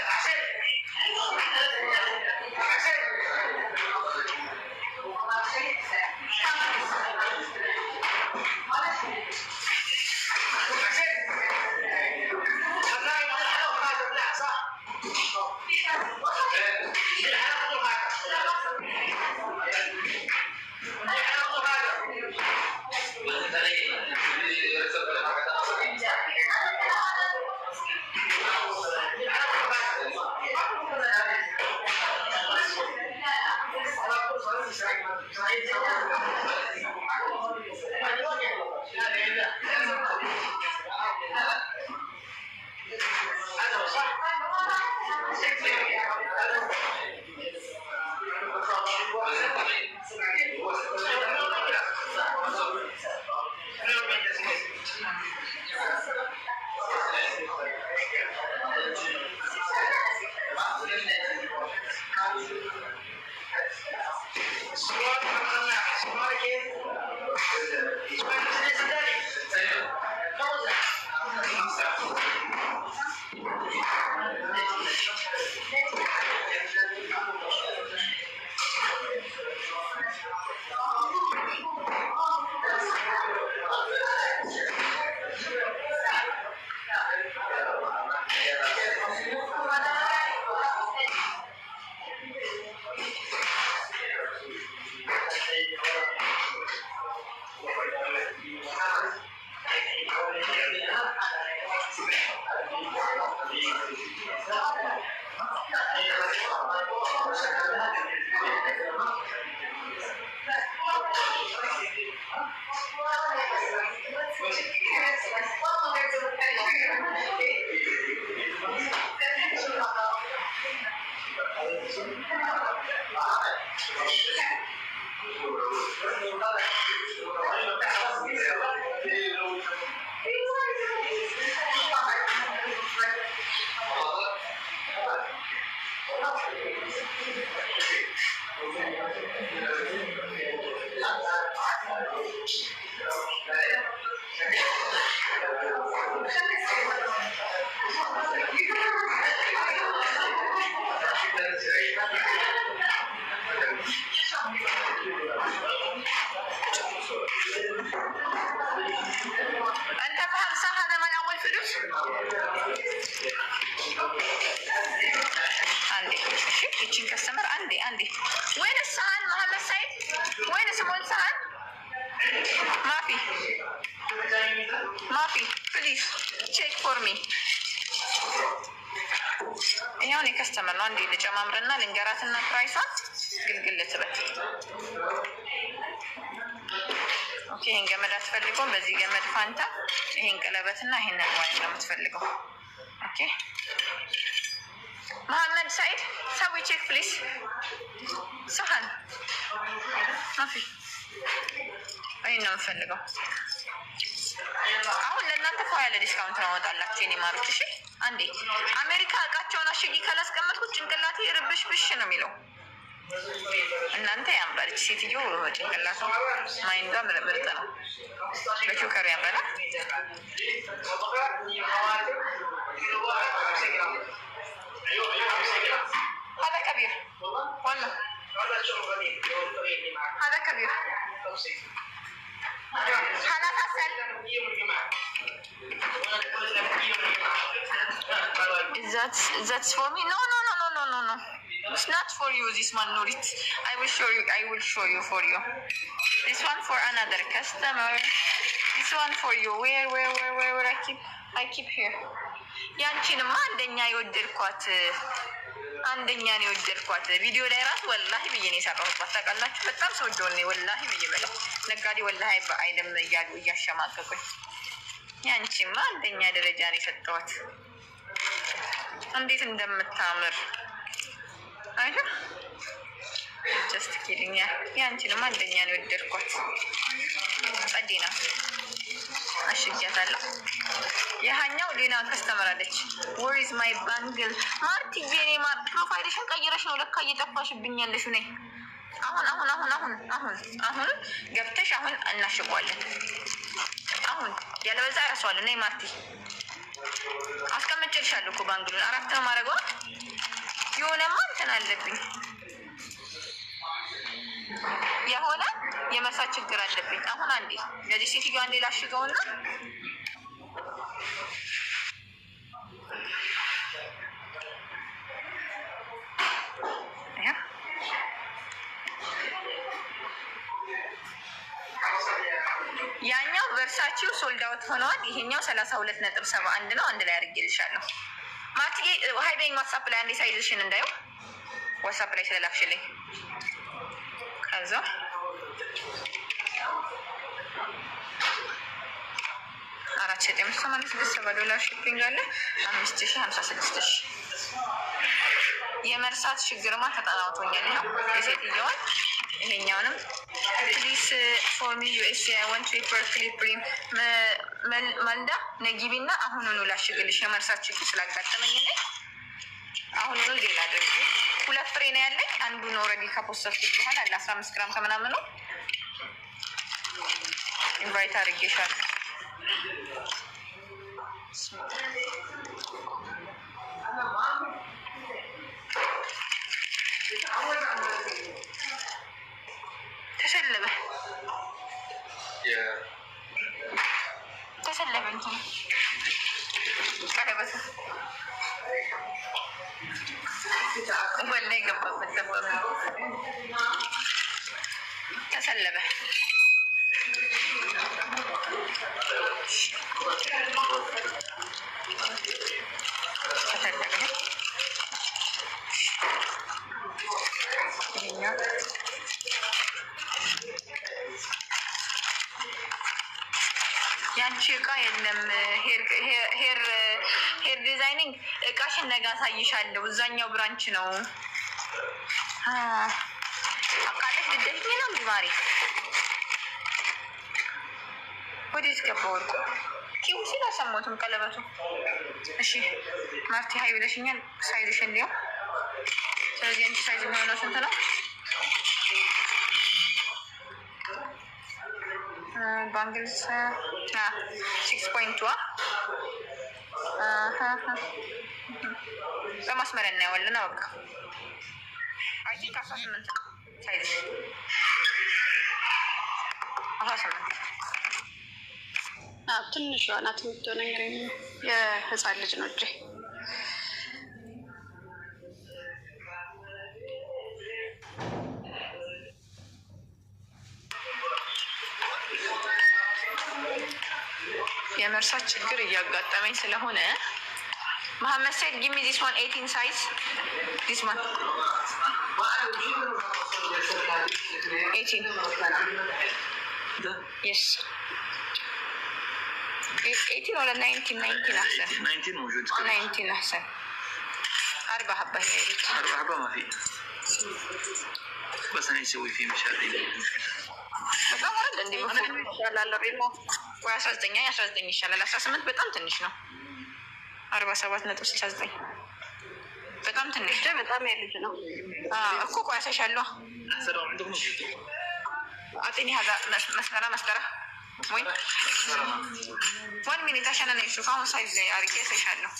[SPEAKER 3] ሚ ይሄውን የከስተመር ነው። አንዴ ልጨማምርና ልንገራትና ፕራይሷን ግልግል ትበል። ኦኬ ይሄን ገመድ አትፈልገውም። በዚህ ገመድ ፋንታ ይሄን ቀለበትና ይሄንን ዋይ ነው የምትፈልገው። ኦኬ መሐመድ ሳይድ ሰዊ ቼክ ፕሊስ ሰሃን ማፊ ይሄን ነው የምፈልገው። አሁን ለእናንተ ፋ ያለ ዲስካውንት ነው አወጣላችሁ የኔ ማሮች። እሺ አንዴ አሜሪካ እቃቸውን አሽጊ ካላስቀመጥኩት ጭንቅላቴ ርብሽ ብሽ ነው የሚለው። እናንተ ያምራል። ሴትዮ ጭንቅላቷ ማይንዷ ምርጥ ነው። በቾከሩ ያምራል። هذا كبير والله هذا كبير حالات أسهل. That's for me. No. It's not for you. This one, Nurit. I will show you for you. This one for another customer. This one for you. Where? I keep here. ያንቺንማ አንደኛ የወደድኳት ቪዲዮ ላይ ራሱ ወላሂ ብዬ ነው የሰራሁባት። ታውቃላችሁ በጣም ሰው ጆኔ ወላሂ ብዬ በለው ነጋዴ ወላሂ አይደም እያሉ እያሸማቀቁኝ። ያንቺማ አንደኛ ደረጃ ነው የሰጠኋት። እንዴት እንደምታምር አይደል? ጀስት ኪዲንግ። ያንቺንማ አንደኛ ነው የወደድኳት። ጸዴ ናት። አሽጊያታለሁ። የሀኛው ሌላ ከስተመር አለች። where is my bangle ማርቲዬ? እኔ ፕሮፋይልሽን ቀይረሽ ነው ለካ እየጠፋሽብኝ ያለሽው። ነኝ አሁን ገብተሽ አሁን እናሽጓለን። አሁን ያለበዛ እረሳዋለሁ። ነይ ማርቲ አስቀምጬልሻለሁ እኮ ባንግሉን 4 ነው ማድረገው። የሆነማ እንትን አለብኝ የሆነ የመሳት ችግር አለብኝ። አሁን አንዴ ለዚህ ሴትዮ አንዴ ላሽገውና ያኛው ቨርሳቺው ሶልድ አውት ሆኗል። ይሄኛው 32.71 ነው። አንድ ላይ አድርጌልሻለሁ። ማርቲዬ ሃይቤኝ ዋትስአፕ ላይ አንዴ ሳይዝሽን እንዳየው ዋትስአፕ ላይ ስለላክሽልኝ ከዛ 4,986 $7 ሺፒንግ አለ። 5,056 የመርሳት ችግርማ ተጠናውቶኛል ነው የሴትዮዋን። ይሄኛውንም ፕሊስ ፎር ሚ ዩኤስኤ ዋን ፔፐር ክሊፕሪም መልዳ ነጊቢና አሁኑኑ ላሽግልሽ። የመርሳት ችግር ስላጋጠመኝ ነኝ። አሁኑኑ ሌላ አድርጊ። 2 ፍሬ ነው ያለኝ። አንዱን ኦልሬዲ ከፖስተርኩት በኋላ ለ15 ግራም ከምናምን ነው ኢንቫይት አድርጌሻለሁ። ተሰለበ እንትን ቀለበት ወላሂ ገባበት ተሰለበ። ያንቺ እቃ የለም። ሄር ዲዛይኒንግ እቃሽን ነገ አሳይሻለሁ። እዛኛው ብራንች ነው። አቃለሽ ልደሽኝ ነው ቢማሪ ወዴት ገባ ወርቁ? ኪው ሲል አልሰማሁትም ቀለበቱ። እሺ ማርቲ ሀይ ብለሽኛል። ሳይዝሽ እንዲያው ስለዚህ አንቺ ሳይዝ የሚሆነው ስንት ነው? ባንግልስ 6.2 በማስመሪያ እናየዋለን። በቃ አይ ቲንክ 18 ሳይዝ 18
[SPEAKER 2] ትንሿ ናት የምትሆነው። የህፃን ልጅ ነው እጄ።
[SPEAKER 3] መርሳት ችግር እያጋጠመኝ ስለሆነ መሐመድ ሰይድ ጊቭ ሚ ዚስ ዋን 18 ሳይዝ ዚስ ዋን 18 يس 18 ولا 19 احسن
[SPEAKER 5] 19 موجود
[SPEAKER 3] 19 احسن 4 حبة هي
[SPEAKER 5] 4 حبة ما في بس انا يسوي فيه مشاكل
[SPEAKER 3] በጣም ወረድ እንዴ ይሻላል ሪሞ ወይ 19 ይሻላል 18 በጣም ትንሽ ነው 47.69 በጣም ትንሽ
[SPEAKER 2] በጣም ያልጅ ነው
[SPEAKER 3] እኮ ቆያሰሻለሁ أعطيني هذا مسطرة وين؟ 1 minute عشان أنا أشوف هون سايز زي أريك إيش له.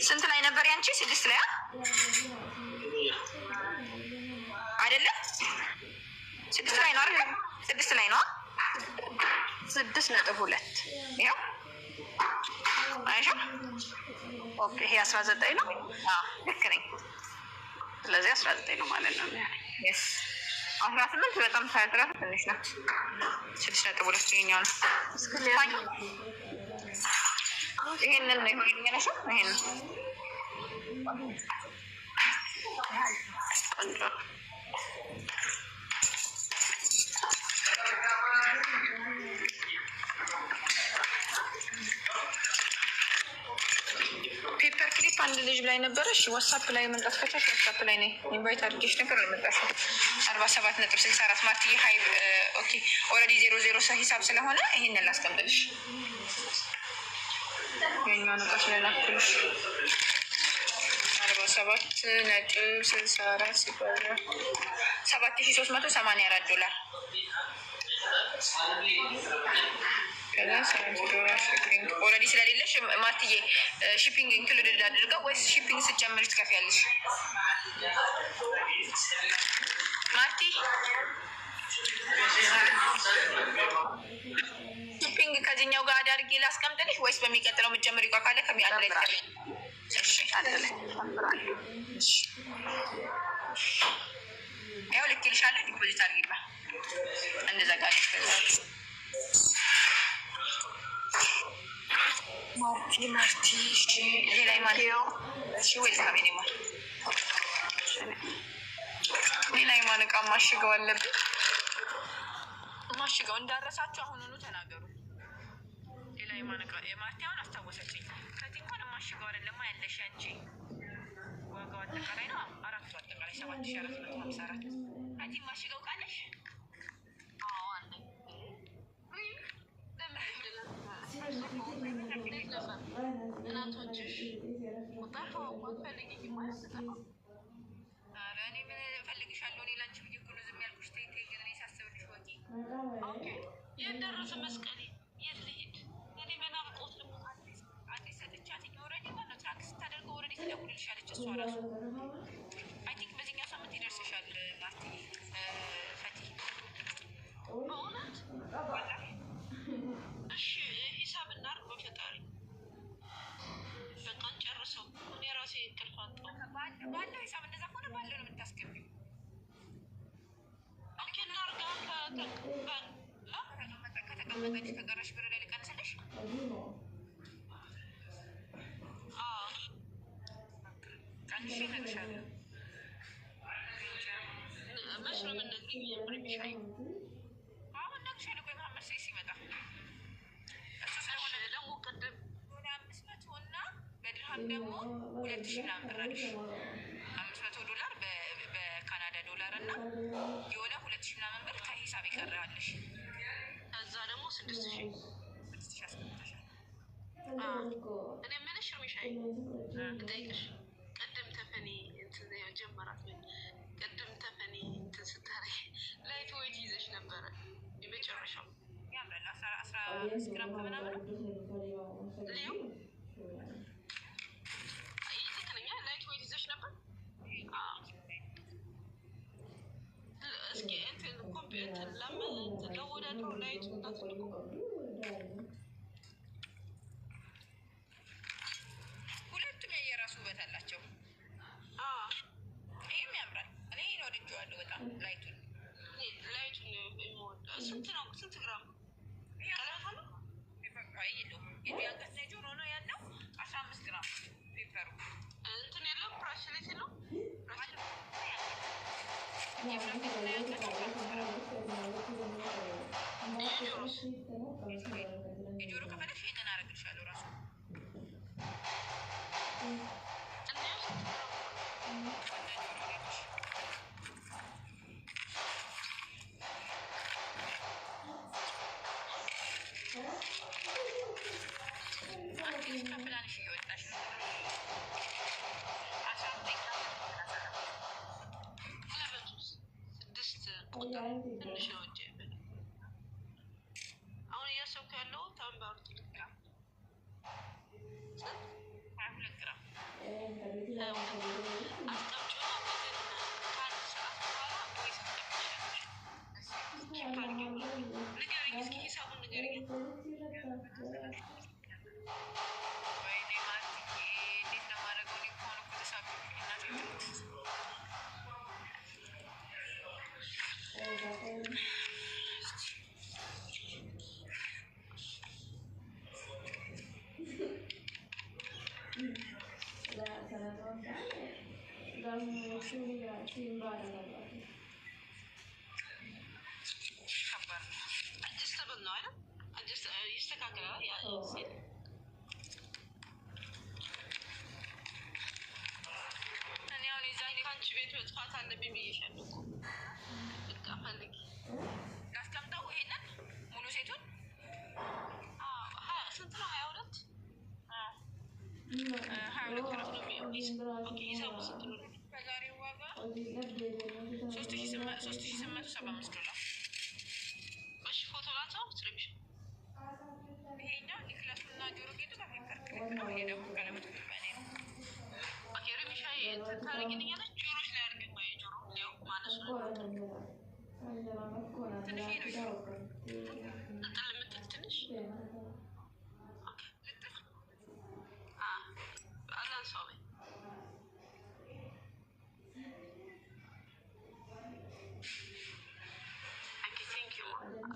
[SPEAKER 3] سنت لاي نبر ينشي 6 لاي؟ عدله؟ 6 لاي نارك؟ 6 لاي نار؟ 6.2 يا؟ عايشة؟ أوكي هي 19 ነው? ልክነኝ ስለዚህ 19 ነው ማለት ነው። yes 18 በጣም ሳይጥራ ትንሽ ነው። 6.2 ይሄኛው ነው። ይሄንን ነው ይሆንልኛል። ይሄንን ፔፐር ክሊፕ አንድ ልጅ ላይ ነበረሽ። ዋትስአፕ ላይ መምጣት ከቻልሽ ዋትስአፕ ላይ ነኝ ኢንቫይት አድርጌሽ ነበር አልመጣሽም። 47.64 ማርትዬ ሀይ ኦኬ ኦልሬዲ 00 ሂሳብ ስለሆነ ይሄንን ላስቀምጥልሽ። የኛው ነው ስለላክልሽ 47.64 ሲባዛ 7384 ዶላር ኦልሬዲ ስለሌለሽ ማርትዬ ሺፒንግ ኢንክሉድድ አድርገው ወይስ ሺፒንግ ስትጨምሪ ትከፍያለሽ? ማርቲ ሺፒንግ ከዚህኛው ጋር አዳርጌ ላስቀምጥልሽ ወይስ በሚቀጥለው የምትጨምሪ እቃ ካለ ከሚያንድ ላይ ትከፍያለሽ? እሺ አንድ ላይ እሺ ያው ልክልሻለሁ። ዲፖዚት አድርጊባ እንዘጋጅሽ በዛች ማርቲ ሌላ ማሪዮ እሺ ወይ ካሜኔ ማር ሌላ ማን እቃ ማሽገው አለብኝ። ማሽገው እንዳረሳችሁ አሁኑኑ ተናገሩ። ሌላ ማን እቃ የማርቲ አሁን አስታወሰችኝ። ከዚህ እንኳን ማሽገው አይደለም ያለሽ አንቺ ዋጋው አጠቃላይ ነው 4 አጠቃላይ 7454 አንቺ ማሽገው ቃለሽ የደረሰ መስቀሌ የት ልሂድ? እኔ መናፍቆት ልሞት አዲስ ሰጥቻት ኦልሬዲ ማለት ትራክ ስታደርገው ኦልሬዲ ትደውልልሻለች እሷ ራሱ አይ ቲንክ በዚህኛው ሳምንት ይደርስሻል። ማርቲ ፈቲ በእውነት እሺ ሂሳብ እናድርግ በፈጣሪ በቃ ጨርሰው እኔ ራሴ እንቅልፍ አጣሁ። ባለው ሂሳብ እንደዛ ከሆነ ባለው ነው የምታስገቢው። ኦኬ እናድርጋ ከተቀመጠች ከቀረሽ ብር ላይ ልቀንስልሽ። ቀንሽ እነግርሻለሁ። መች ነው የምንነግሪኝ? የሚሻይ አሁን እነግርሻለሁ። ቆይ መሐመድ ሰይድ ሲመጣ እሱ ስለሆነ ደግሞ ቅድም ወደ 500 እና በድርሃም ደግሞ 2000 ምናምን ብር አለሽ። 500 ዶላር በካናዳ ዶላር እና የሆነ 2000 ምናምን ብር ከሂሳብ ይቀራለሽ። ከዛ ደግሞ 6000 አስቀምጠሻል። እኔ የምልሽ እርሚሻይ እንጠይቅሽ ቅድም ተፈኒ እንትን ጀመራት ቅድም ተፈኒ እንትን ስታረጊ ላይት ዌይት ይዘሽ ነበረ የመጨረሻው ያምራል 15 ግራም ከምናምን ልዩ ትክክለኛ ላይት ዌይት ይዘሽ ነበር። እስኪ እንትን ኮምፒውተር ለወዳድሩ ላይት እንዳትልቁ ሁለቱም የየራሱ ውበት አላቸው። ይህም ያምራል። እኔ ወድጄዋለሁ በጣም ላይቱን። ስንት ነው? ስንት ግራም የለውም። የአንገት ላይ ጆሮ ነው ያለው 15 ግራም ፔፐሩ እንትን የለም ብራስሌት ነው የጆሮ ከፈለግሽ ይሄንን አደርግልሻለሁ ራሱ ከፍላንሽ እየወጣሽ ነው። ትንሽ ነው እንጂ አሁን እያሰብኩ ያለው ታምባሩ ትልቅ ግራም 22 ግራም አስቀምጪው ከአንድ ሰዓት በኋላ ወይ ንገሪኝ፣ እስኪ ሂሳቡን ንገሪኝ። ወይኔ ማርትዬ እንዴት ነው የማደርገው? እኔ ከሆነ እኮ ተሳብኩኝ እናቴ አጀስተብል ነው አይደል? ይስተካከላል። እኔ አሁን የዛኔ ከአንቺ ቤት መጥፋት አለብኝ ብዬሻለሁ እኮ በቃ ፈልጊ ላስቀምጠው። ይሄንን ሙሉ ሴቱን ስንት ነው? 22 ግራም ነው የሚሆነው። ሂሳቡ ስንት ነው? በዛሬው ዋጋ 3875 ዶላር። እሺ ፎቶ ላንሳው ትልብሽ። ይሄኛው ኒክላሱና ጆሮ ጌጡ በፔፐር ክሊፕ ነው። ይሄ ደግሞ ቀለበቱ በእኔ ነው። ኦኬ ሪሚሻ ታረጊልኛለች። ጆሮች ላይ አድርገን ወይ ጆሮ ያው ማነሱ ትንሽ ነው ጆሮ ልጥል የምትል ትንሽ ልጥል አላንሳው ወይ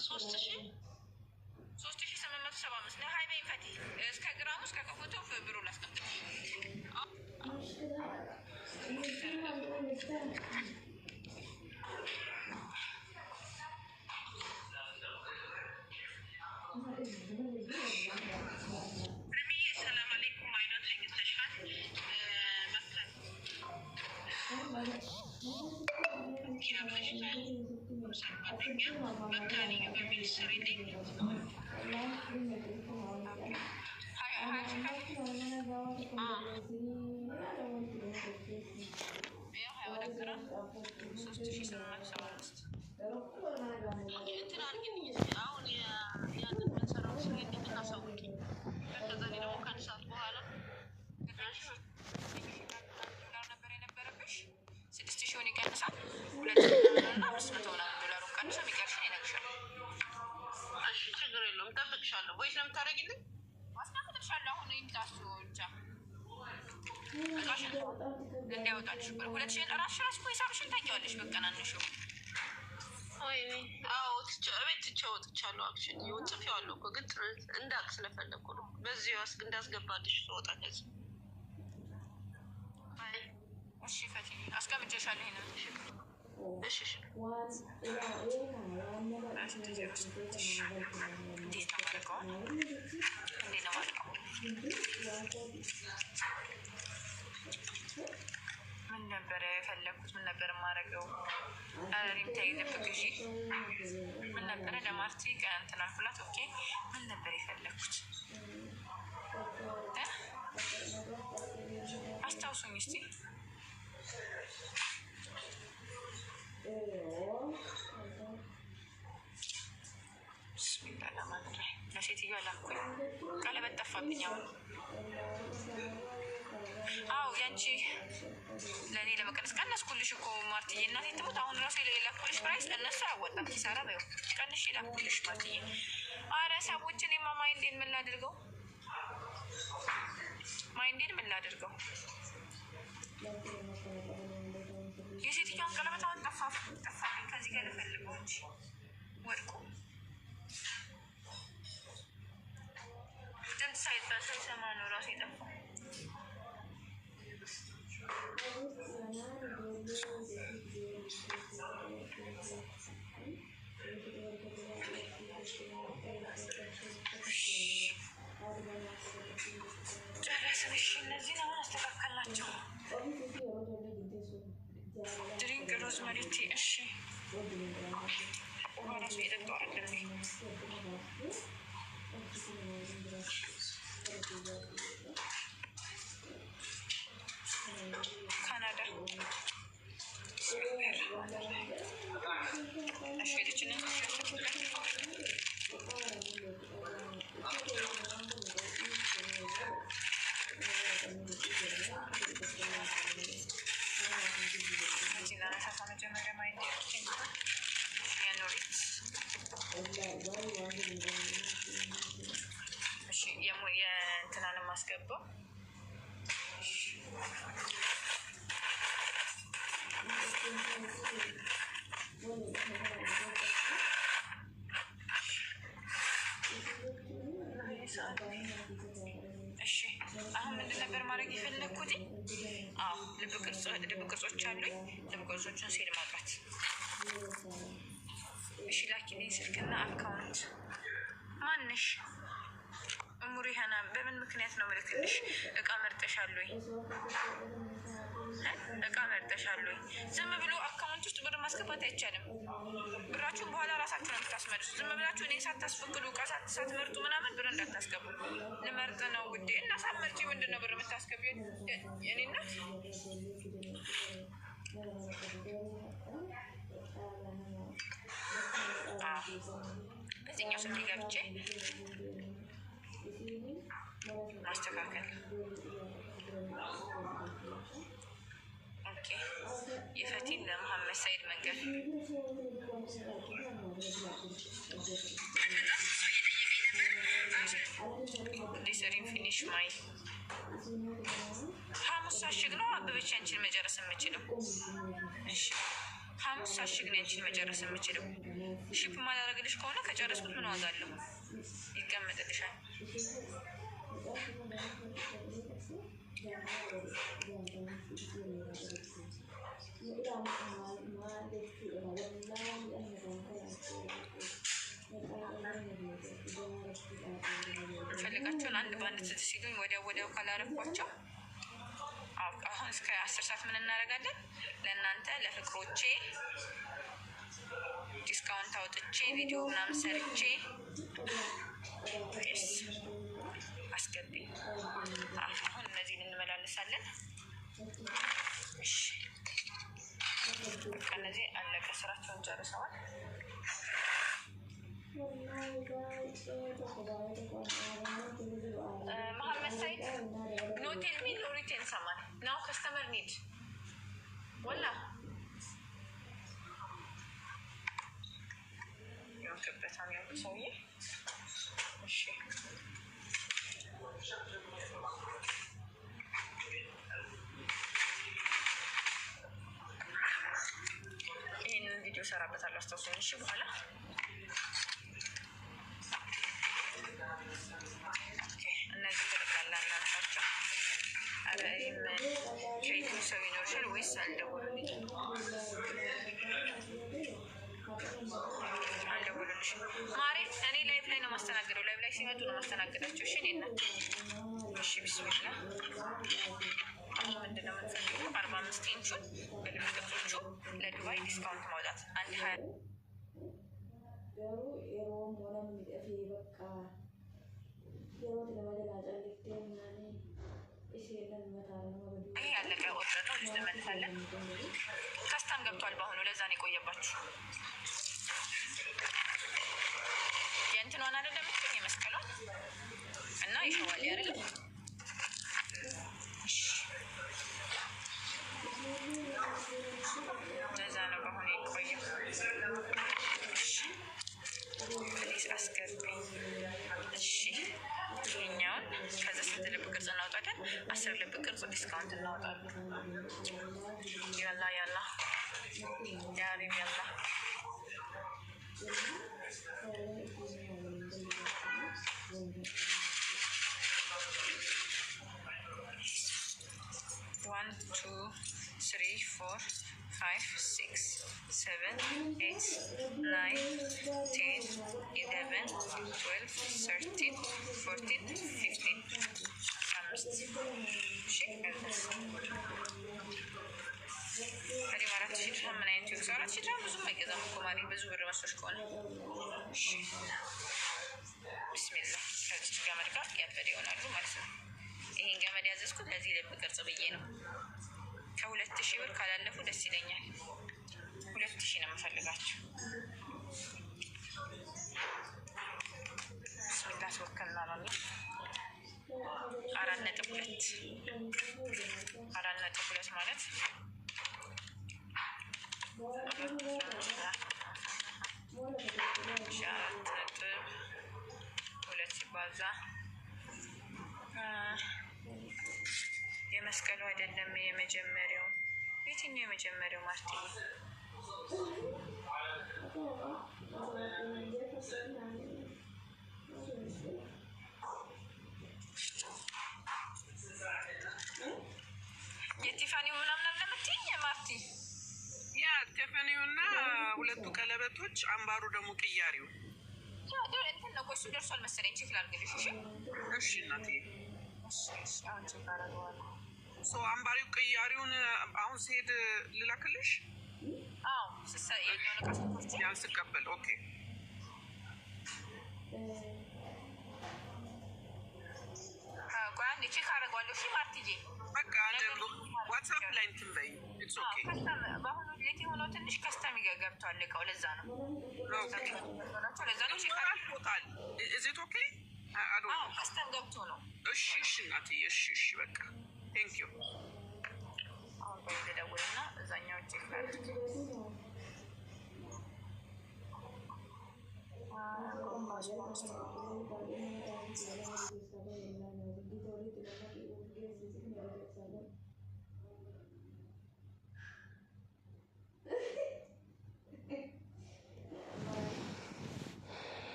[SPEAKER 3] ሶስት ሺህ 3875 ነው። ሀይ በይ ፈቲ እስከ ግራሙ እስከ ከፎቶ ብሩ ላስቀምጥልሽ። ርሚዬ ሰላም አለይኩም። አይነት ተኝተሻል ኪራ ብለሽታል። ሰርጓደኛ መካኒ በሚል ስሪልኝ እንትን አድርጊልኝ እስኪ አሁን ያንን የምንሰራው ሲሄድ እናሳውቂኝ። ከዛ እኔ ደግሞ ከአንድ ሰዓት በኋላ ነበር የነበረብሽ 6000 ይቀንሳል። 200 እና 500 ምናምን ዶላሩን ቀንሶ የሚቀርሽን ይነግርሻል። እሺ ችግር የለውም እጠብቅሻለሁ። ወይስ ነው የምታደርጊልኝ? ማስቀምጥልሻለሁ። አሁን ይምጣሱ ብቻ እቃሽን እንዲያወጣልሽ 2000 እራስሽ እራስሽ ሂሳብሽን ታውቂዋለሽ። በቀናንሹ ወይኔ አዎ እቤት ትቼው ወጥቻለሁ። አክቹዋሊ ጽፌዋለሁ እኮ ግን እንዳቅ ስለፈለኩ ነው። በዚህ ዋስክ እንዳስገባልሽ ስወጣ ከዚህ እሺ ፈቲ አስቀምጬሻለሁ። ይሄንን እሺ እሺ እንዴት ነው ማለቀው? እንዴት ነው ማለቀው? ምን ነበረ የፈለግኩት? ምን ነበር የማደርገው? ሪምታይ ልብ ግዢ ምን ነበረ? ለማርቲ ቀን እንትን አልኩላት። ኦኬ ምን ነበር የፈለግኩት? አስታውሱኝ እስቲ። ብስሚላ ለማድረ ለሴትዮዋ ላኩኝ። ቀለበት ጠፋብኝ አሁን። አዎ ያንቺ ለእኔ ለመቀነስ ቀነስኩልሽ እኮ ማርትዬ። እናቴ ትሙት አሁን ራሱ የላኩልሽ ፕራይስ እነሱ አያወጣም። ኪሳራ በይው ቀንሽ ላኩልሽ ማርትዬ። አረ ሰዎችን የማ ማይንዴን ምን ላድርገው? ማይንዴን ምን ላድርገው? የሴትዮዋን ቀለበት አሁን ጠፋብኝ። ከዚህ ጋር ልፈልገው እንጂ ወድቁ ሳይሰማ ነው ራሱ የጠፋው። ጨረስን። እሺ እነዚህን አሁን አስተካከልናቸው። ድሪንክ ሮዝመሪ ቲ። እሺ ውሃ ራሱ የጠጣው አይደል? ካናዳ እሺ ልጅነ ዚናነሳሳ መጀመሪያ ማይንድ የኖሪት እሺ የእንትናንም ማስገባው እሺ አሁን ምንድን ነበር ማድረግ የፈለግኩት? አዎ ልብ ቅርጾች አሉኝ። ልብ ቅርጾችን ሴል ማውጣት። እሺ ላኪልኝ ስልክና አካውንት። ማንሽ እሙሪሃና በምን ምክንያት ነው ምልክልሽ? እቃ መርጠሻለኝ? እቃ መርጠሻለኝ? ዝም ብሎ አካውንት ውስጥ ብር ማስገባት አይቻልም። ብራችሁን በኋላ ራሳችሁ ነው የምታስመልሱ። ዝም ብላችሁ እኔ ሳታስፈቅዱ እቃ ሳትመርጡ ምናምን ብር እንዳታስገቡ። ልመርጥ ነው ውዴ እና ሳትመርጪ ምንድን ነው ብር የምታስገቢ? የኔነት በዚህኛው ስልክ ገብቼ ማስተካከል። ኦኬ የፈቲን ለመሐመድ ሰይድ መንገድ ዲሰሪን ፊኒሽ ማይ ሐሙስ ሳሽግ ነው አበበች አንቺን መጨረስ የምችለው። እሺ ሐሙስ ሳሽግ ነው አንቺን መጨረስ የምችለው። ሺፕ ማላረግልሽ ከሆነ ከጨረስኩት ምን ዋጋ አለው? ይቀመጥልሻል። ፈልጋቸውን አንድ በአንድ ሲሉኝ ወዲያው ካላረኳቸው አሁን እስከ 10 ሰዓት ምን እናደርጋለን? ለእናንተ ለፍቅሮቼ ዲስካውንት አውጥቼ ቪዲዮ ምናምን ሰርቼ አስገቢ። አሁን እነዚህን እንመላለሳለን። እሺ እነዚህ አለቀ፣ ስራቸውን ጨርሰዋል። መሐመድ ሰይድ ኖ ቴል ሚ ሎሪቴን ሰማን ናው ከስተመር ኒድ ወላ የወንክበታም ያሉ ሰውዬ። እሺ ይህንን ቪዲዮ ሰራበታለሁ አስታውሱኝ። እሺ በኋላ እነዚህ ትልቃላ እናንሳቸው። አረ ከኢትዮ ሰው ይኖርሻል ወይስ አልደወሉልኝ? አልደወሉልሽ ማሬ? እኔ ላይቭ ላይ ነው ማስተናገደው። ላይቭ ላይ ሲመጡ ነው ማስተናገዳቸው። እሺ እኔና እሺ ቢስሚላ። አሁን ምንድነው የምንፈልገው? 45 ኢንቹን በልብ ቅርጾቹ ለዱባይ ዲስካውንት ማውጣት 120 ይሄ ያለቀ ኦርደር ነው። ልጅ ተመልሳለን። ከስታም ገብቷል በአሁኑ። ለዛ ነው የቆየባችሁ። የእንትኗን አይደለም ምትኝ የመስቀሏን እና ይሸዋል አይደለም። ለዛ ነው በአሁኑ የቆየው። ፕሊዝ አስገቢኝ። እሺ ይሄኛውን ከዛ ስንት ልብ ቅርጽ እናውጣለን? 10 ልብ ቅርጽ ዲስካውንት እናውጣለን። ያላ ያሪም ያላ 2, 3, 4, 5, 6, 7, 8, 9, 10, 11, 12, 13, 14, 15. هذه مرات شيء من عين تيوكس مرات شيء جام بزوم كذا مكماري بزوم برمسوش كونه. بسم الله. هذا الجمال كا يا بدي أنا أقول مرسل. إيه جمال يا زوج كل هذه اللي بكر صبيينه. كولت تشيور كلا لفو دسيلنيا. ولت تشينا مفلقات. بسم الله توكلنا على الله. أرانا تقولت مالت شارت نطب ሁለት ሲባዛ የመስቀሉ አይደለም የመጀመሪያው የትኛው የመጀመሪያው ማርቲ የቲፋኒው ምናምን ለምትኝ ማርቲ ያ ቲፋኒውና ሁለቱ ቀለበቶች አምባሩ ደግሞ ቅያሪው ያ ደር እንትን ነው ቆይሱ ደርሷል መሰለኝ ቼክ ላድርግልሽ እሺ እናቴ እሺ አሁን ቼክ አደርገዋለሁ ሶ አምባሪው ቅያሪውን አሁን ሲሄድ ልላክልሽ አዎ ስሳይ ነው ለካስቶች ያን ስቀበል ኦኬ ጓንዴ ቼክ አደርገዋለሁ እሺ ማርቲጂ በቃ ዋትስአፕ ላይ እንትን በይ ኢትስ ኦኬ በአሁኑ ሌት የሆነው ትንሽ ከስተም ገብቷል እቃው ለዛ ነው ለዛ ነው ቼክ አድርጎታል ኢዝ ኢት ኦኬ አዎ ከስተም ገብቶ ነው እሺ እሺ እናቴ እሺ እሺ በቃ ቴንክ ዩ አሁን በደውልና እዛኛው ቼክ ላድርግ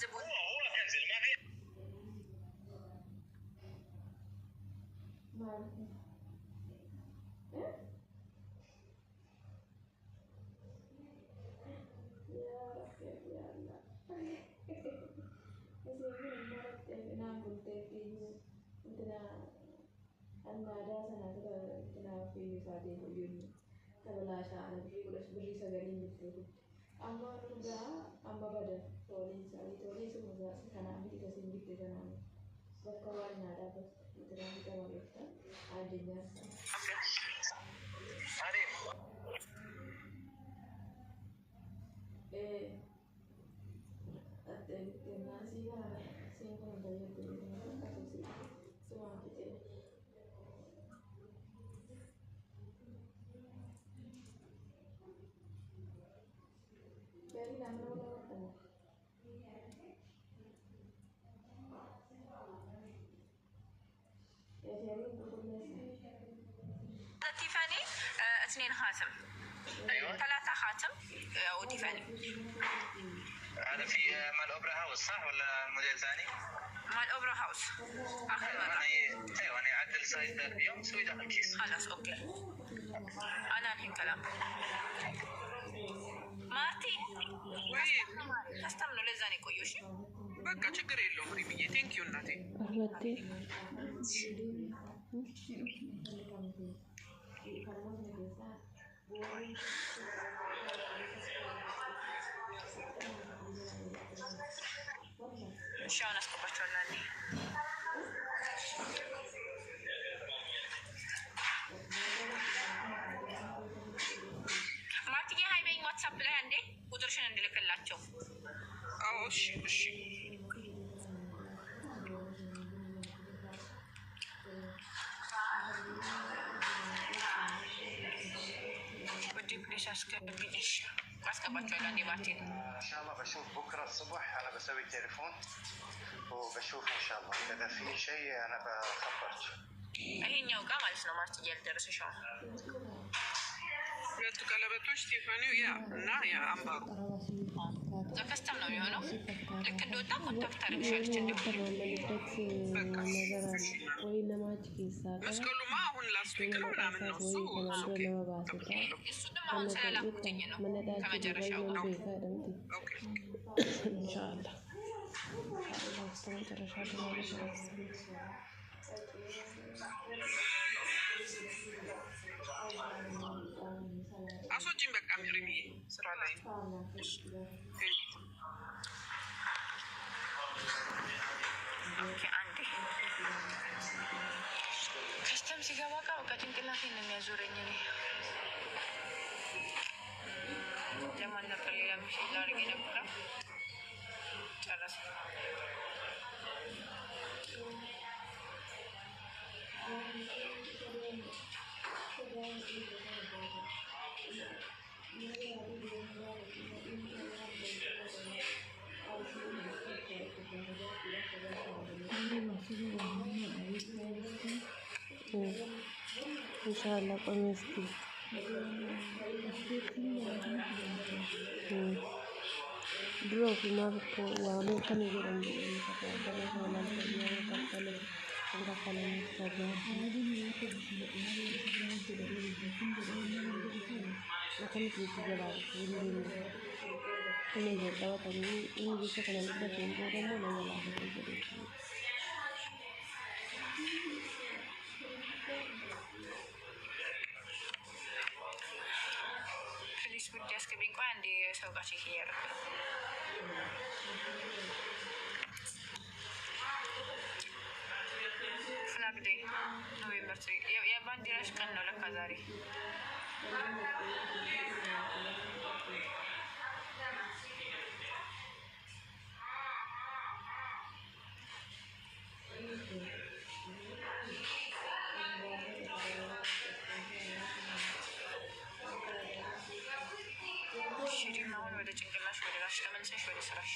[SPEAKER 3] زبون تيفاني 2 خاتم أيوة 3 خاتم وتيفاني
[SPEAKER 5] هذا في مال اوبرا هاوس صح ولا موديل ثاني؟
[SPEAKER 3] مال اوبرا هاوس اخر مره
[SPEAKER 5] ايوه انا اعدل سايز ذا اليوم سوي داخل كيس
[SPEAKER 3] خلاص اوكي انا الحين كلام مارتي استمنوا لزاني كويوشي በቃ ችግር የለውም ሪሚዬ ቴንክ ዩ እናቴ እሺ አሁን አስገባቸዋለሁ ማርቲዬ ሀይ በይኝ ዋትሳፕ ላይ አንዴ ቁጥርሽን እንድልክላቸው አዎ እሺ እሺ أسكبتشوا لاني باتين
[SPEAKER 6] إن شاء الله بشوف بكرة الصبح أنا بسوي تليفون وبشوف إن شاء الله إذا في شيء أنا بخبرك.
[SPEAKER 3] هي نيوكا ما لسنا ما تجيل درس شو. لا تكلمتوش تيفانيو يا نا يا أمبارو. እዛ ከስተም ነው የሚሆነው። ልክ እንደወጣ ኮንታክት አድርግሻለች።
[SPEAKER 7] መስቀሉማ አሁን ላስት ዊክ ነው ምናምን ነው እሱ
[SPEAKER 3] እሱንም አሁን ስላላኩትኝ ነው ከመጨረሻው ነው።
[SPEAKER 8] ኢንሻአላህ
[SPEAKER 7] አሶጂን በቃ ምሪሚ ስራ ላይ
[SPEAKER 3] አንዴ ከስተም ሲገባ ቃ በቃ ጭንቅላቴን ነው የሚያዞረኝ። እኔ ለማን ነበር ሌላ ሚሴጅ ላድርግ የነበረው? ጨረሰ።
[SPEAKER 8] ኢንሻአላህ ቆይ እስኪ ድሮ ማርኮ ዋለ ከነገረን
[SPEAKER 3] ፕሊስ ውድ ያስገቢኝ። ቆይ አንዴ ሰው ጋር ቼክ እያደረኩ ነው። ፍላግ ዴይ ኖቬምበር 3 የባንዲራሽ ቀን ነው ለካ ዛሬ። አሁን ወደ ጭንቅላሽ ወደ ራስሽ ተመልሰሽ ወደ ስራሽ።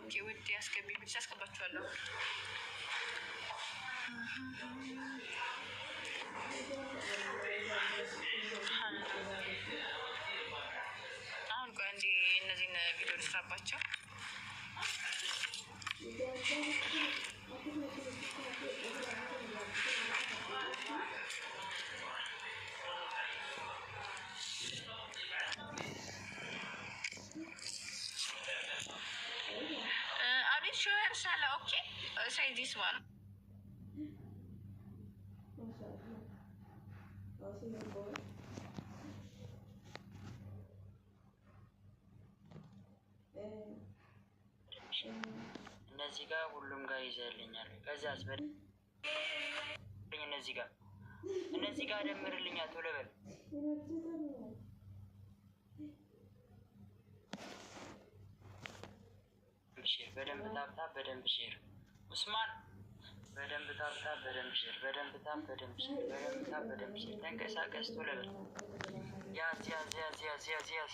[SPEAKER 3] ኦኬ ውድ ያስገቢ ብቻ አስገባችኋለሁ። አሁን ቆይ አንዴ እነዚህን ቪዲዮ ልስራባቸው። Show her Shala, okay? Say this one.
[SPEAKER 9] እነዚህ ጋር ሁሉም ጋር ይዘልኛል። ከዛስ በል እነዚህ ጋር ደምርልኛል። ቶሎ በል በደንብ ታብታ፣ በደንብ ሼር ኡስማን፣ በደንብ ታብታ፣ በደንብ ሼር፣ በደንብ ታብ፣ በደንብ ሼር፣ በደንብ ታብ፣ በደንብ ሼር። ተንቀሳቀስ ቶሎ በል። ያዝ ያዝ ያዝ ያዝ ያዝ ያዝ